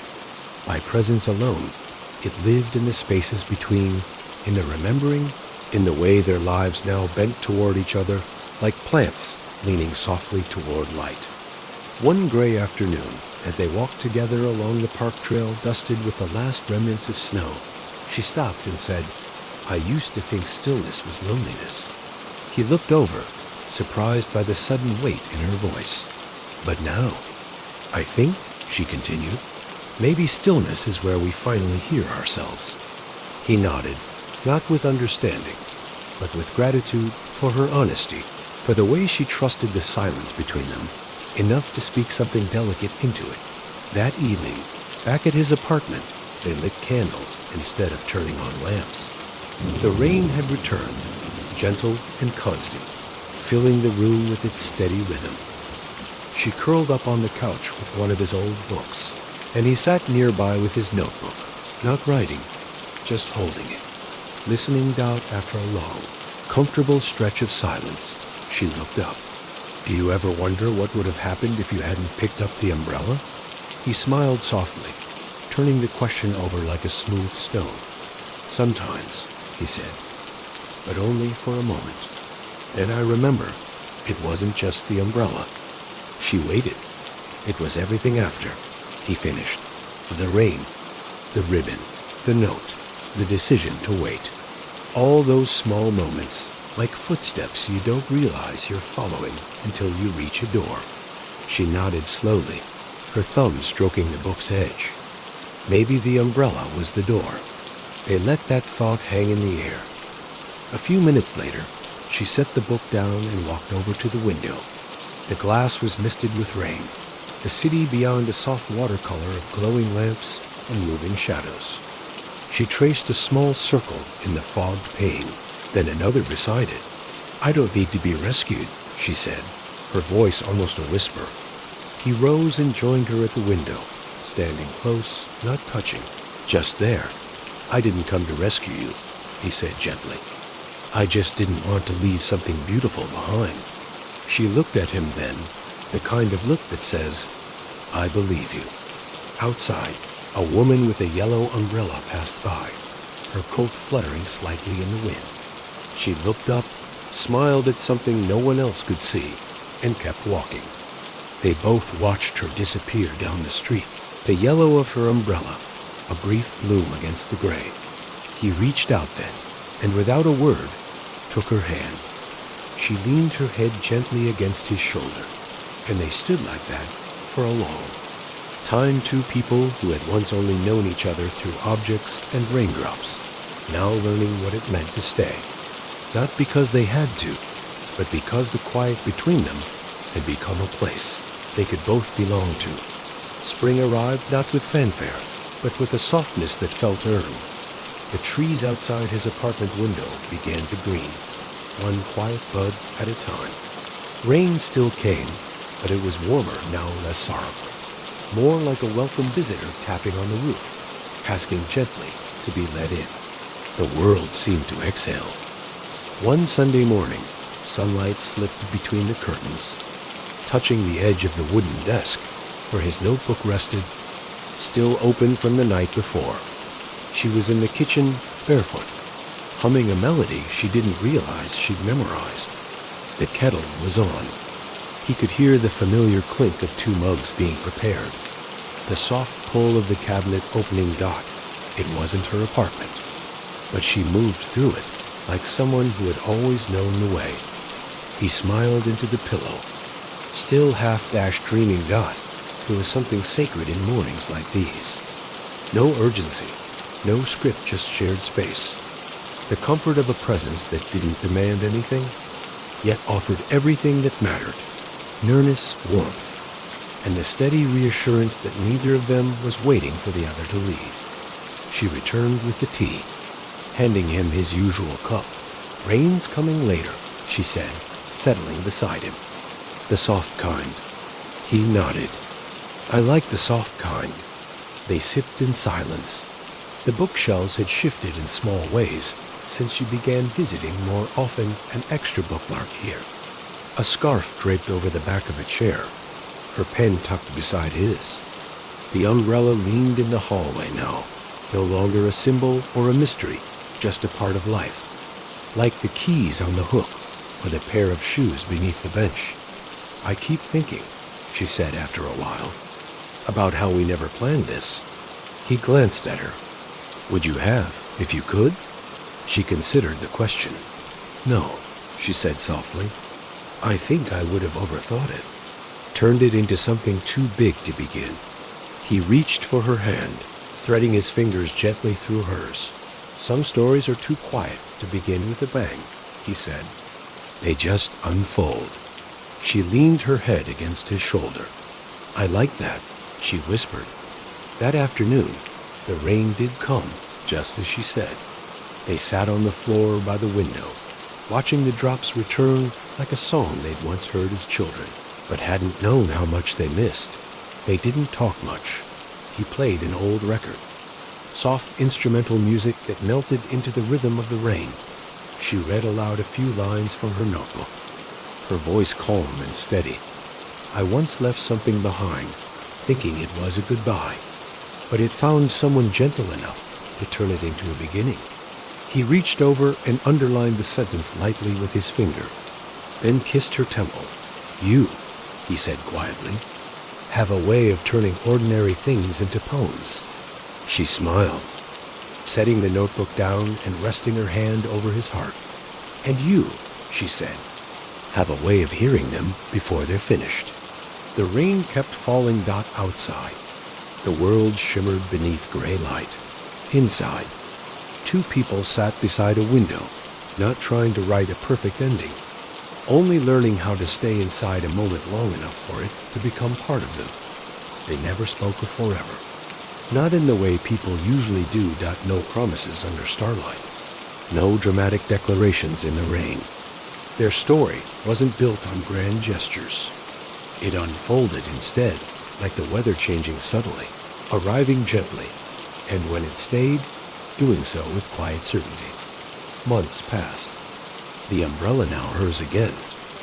[SPEAKER 1] by presence alone. It lived in the spaces between, in the remembering, in the way their lives now bent toward each other, like plants leaning softly toward light. One gray afternoon, as they walked together along the park trail dusted with the last remnants of snow, she stopped and said, "I used to think stillness was loneliness." He looked over, surprised by the sudden weight in her voice. "But now, I think," she continued, "maybe stillness is where we finally hear ourselves." He nodded, not with understanding, but with gratitude for her honesty, for the way she trusted the silence between them, enough to speak something delicate into it. That evening, back at his apartment, they lit candles instead of turning on lamps. The rain had returned, gentle and constant, filling the room with its steady rhythm. She curled up on the couch with one of his old books, and he sat nearby with his notebook, not writing, just holding it, listening out after a long, comfortable stretch of silence. She looked up. "Do you ever wonder what would have happened if you hadn't picked up the umbrella?" He smiled softly, turning the question over like a smooth stone. "Sometimes," he said, "but only for a moment. And I remember, it wasn't just the umbrella." She waited. It was everything after, he finished. The rain, the ribbon, the note, the decision to wait. All those small moments, like footsteps you don't realize you're following until you reach a door. She nodded slowly, her thumb stroking the book's edge. Maybe the umbrella was the door. They let that thought hang in the air. A few minutes later, She set the book down and walked over to the window. The glass was misted with rain, the city beyond a soft watercolor of glowing lamps and moving shadows. She traced a small circle in the fogged pane, then another beside it. "I don't need to be rescued," she said, her voice almost a whisper. He rose and joined her at the window, standing close, not touching, just there. "I didn't come to rescue you," he said gently. "I just didn't want to leave something beautiful behind." She looked at him then, the kind of look that says, "I believe you." Outside, a woman with a yellow umbrella passed by, her coat fluttering slightly in the wind. She looked up, smiled at something no one else could see, and kept walking. They both watched her disappear down the street, the yellow of her umbrella, a brief bloom against the gray. He reached out then, and without a word, took her hand. She leaned her head gently against his shoulder, and they stood like that for a long time. Two people who had once only known each other through objects and raindrops, now learning what it meant to stay. Not because they had to, but because the quiet between them had become a place they could both belong to. Spring arrived not with fanfare, but with a softness that felt earned. The trees outside his apartment window began to green, one quiet bud at a time. Rain still came, but it was warmer, now less sorrowful. More like a welcome visitor tapping on the roof, asking gently to be let in. The world seemed to exhale. One Sunday morning, sunlight slipped between the curtains, touching the edge of the wooden desk where his notebook rested, still open from the night before. She was in the kitchen, barefoot, humming a melody she didn't realize she'd memorized. The kettle was on. He could hear the familiar clink of 2 mugs being prepared, the soft pull of the cabinet opening dot. It wasn't her apartment, but she moved through it like someone who had always known the way. He smiled into the pillow. Still half-dashed dreaming Dot, there was something sacred in mornings like these. No urgency, no script, just shared space. The comfort of a presence that didn't demand anything, yet offered everything that mattered. Nearness, warmth, and the steady reassurance that neither of them was waiting for the other to leave. She returned with the tea, handing him his usual cup. "Rain's coming later," she said, settling beside him. "The soft kind." He nodded. "I like the soft kind." They sipped in silence. The bookshelves had shifted in small ways since she began visiting more often, an extra bookmark here. A scarf draped over the back of a chair, her pen tucked beside his. The umbrella leaned in the hallway now, no longer a symbol or a mystery, just a part of life. Like the keys on the hook or the pair of shoes beneath the bench. "I keep thinking," she said after a while, "about how we never planned this." He glanced at her. "Would you have, if you could?" She considered the question. "No," she said softly. "I think I would have overthought it. Turned it into something too big to begin." He reached for her hand, threading his fingers gently through hers. "Some stories are too quiet to begin with a bang," he said. "They just unfold." She leaned her head against his shoulder. "I like that," she whispered. That afternoon, the rain did come, just as she said. They sat on the floor by the window, watching the drops return like a song they'd once heard as children, but hadn't known how much they missed. They didn't talk much. He played an old record, soft instrumental music that melted into the rhythm of the rain. She read aloud a few lines from her notebook, her voice calm and steady. "I once left something behind, thinking it was a goodbye, but it found someone gentle enough to turn it into a beginning." He reached over and underlined the sentence lightly with his finger, then kissed her temple. "You," he said quietly, "have a way of turning ordinary things into poems." She smiled, setting the notebook down and resting her hand over his heart. "And you," she said, "have a way of hearing them before they're finished." The rain kept falling Dot outside. The world shimmered beneath gray light. Inside, 2 people sat beside a window, not trying to write a perfect ending, only learning how to stay inside a moment long enough for it to become part of them. They never spoke of forever. Not in the way people usually do. No promises under starlight. No dramatic declarations in the rain. Their story wasn't built on grand gestures. It unfolded instead, like the weather changing subtly, arriving gently, and when it stayed, doing so with quiet certainty. Months passed. The umbrella, now hers again,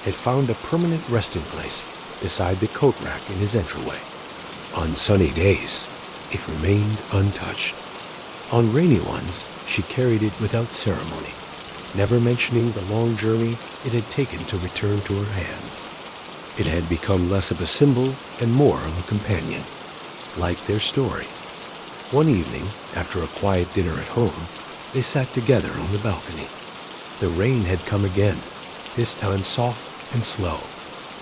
[SPEAKER 1] had found a permanent resting place beside the coat rack in his entryway. On sunny days, it remained untouched. On rainy ones, she carried it without ceremony, never mentioning the long journey it had taken to return to her hands. It had become less of a symbol and more of a companion, like their story. One evening, after a quiet dinner at home, they sat together on the balcony. The rain had come again, this time soft and slow,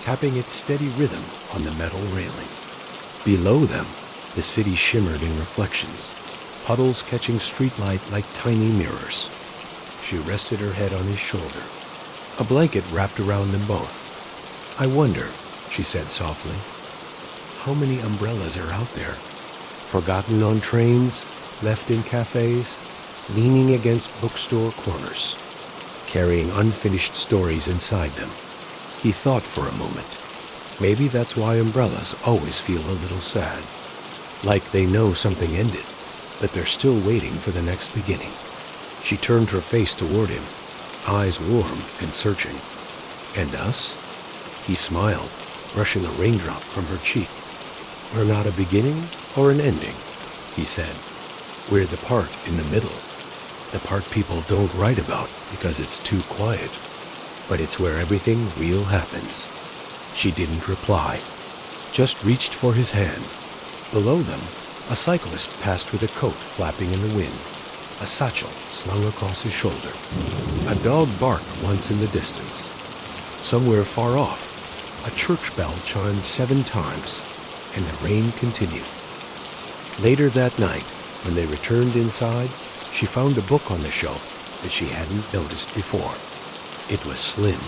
[SPEAKER 1] tapping its steady rhythm on the metal railing. Below them, the city shimmered in reflections, puddles catching streetlight like tiny mirrors. She rested her head on his shoulder. A blanket wrapped around them both. "I wonder," she said softly, "how many umbrellas are out there? Forgotten on trains, left in cafes, leaning against bookstore corners, carrying unfinished stories inside them." He thought for a moment. Maybe that's why umbrellas always feel a little sad. Like they know something ended, but they're still waiting for the next beginning. She turned her face toward him, eyes warm and searching. "And us?" He smiled, brushing a raindrop from her cheek. "We're not a beginning or an ending," he said. "We're the part in the middle. The part people don't write about because it's too quiet. But it's where everything real happens." She didn't reply, just reached for his hand. Below them, a cyclist passed with a coat flapping in the wind, a satchel slung across his shoulder. A dog barked once in the distance. Somewhere far off, a church bell chimed 7 times, and the rain continued. Later that night, when they returned inside, she found a book on the shelf that she hadn't noticed before. It was slim,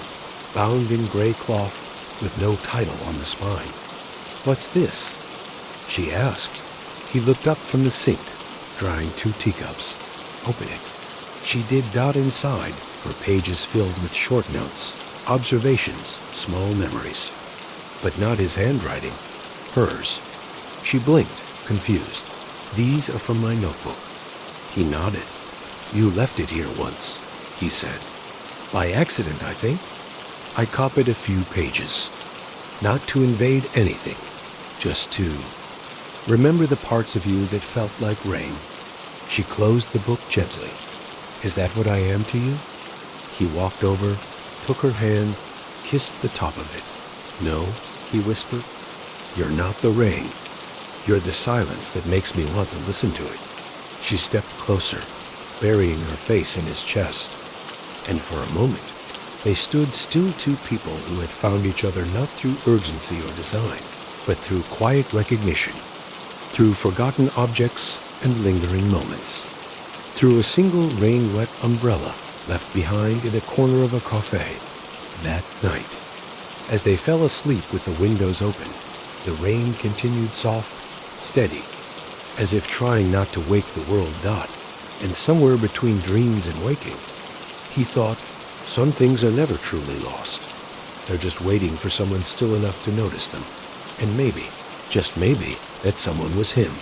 [SPEAKER 1] bound in gray cloth, with no title on the spine. "What's this?" she asked. He looked up from the sink, drying 2 teacups. "Open it." She did. Inside were pages filled with short notes, observations, small memories. But not his handwriting, hers. She blinked, confused. "These are from my notebook." He nodded. "You left it here once," he said. "By accident, I think. I copied a few pages. Not to invade anything, just to remember the parts of you that felt like rain." She closed the book gently. "Is that what I am to you?" He walked over, took her hand, kissed the top of it. "No," he whispered. "You're not the rain. You're the silence that makes me want to listen to it." She stepped closer, burying her face in his chest. And for a moment, they stood still, 2 people who had found each other not through urgency or design, but through quiet recognition, through forgotten objects and lingering moments, through a single rain-wet umbrella left behind in a corner of a café that night. As they fell asleep with the windows open, the rain continued soft, steady, as if trying not to wake the world. And somewhere between dreams and waking, he thought, some things are never truly lost. They're just waiting for someone still enough to notice them. And maybe, just maybe, that someone was him.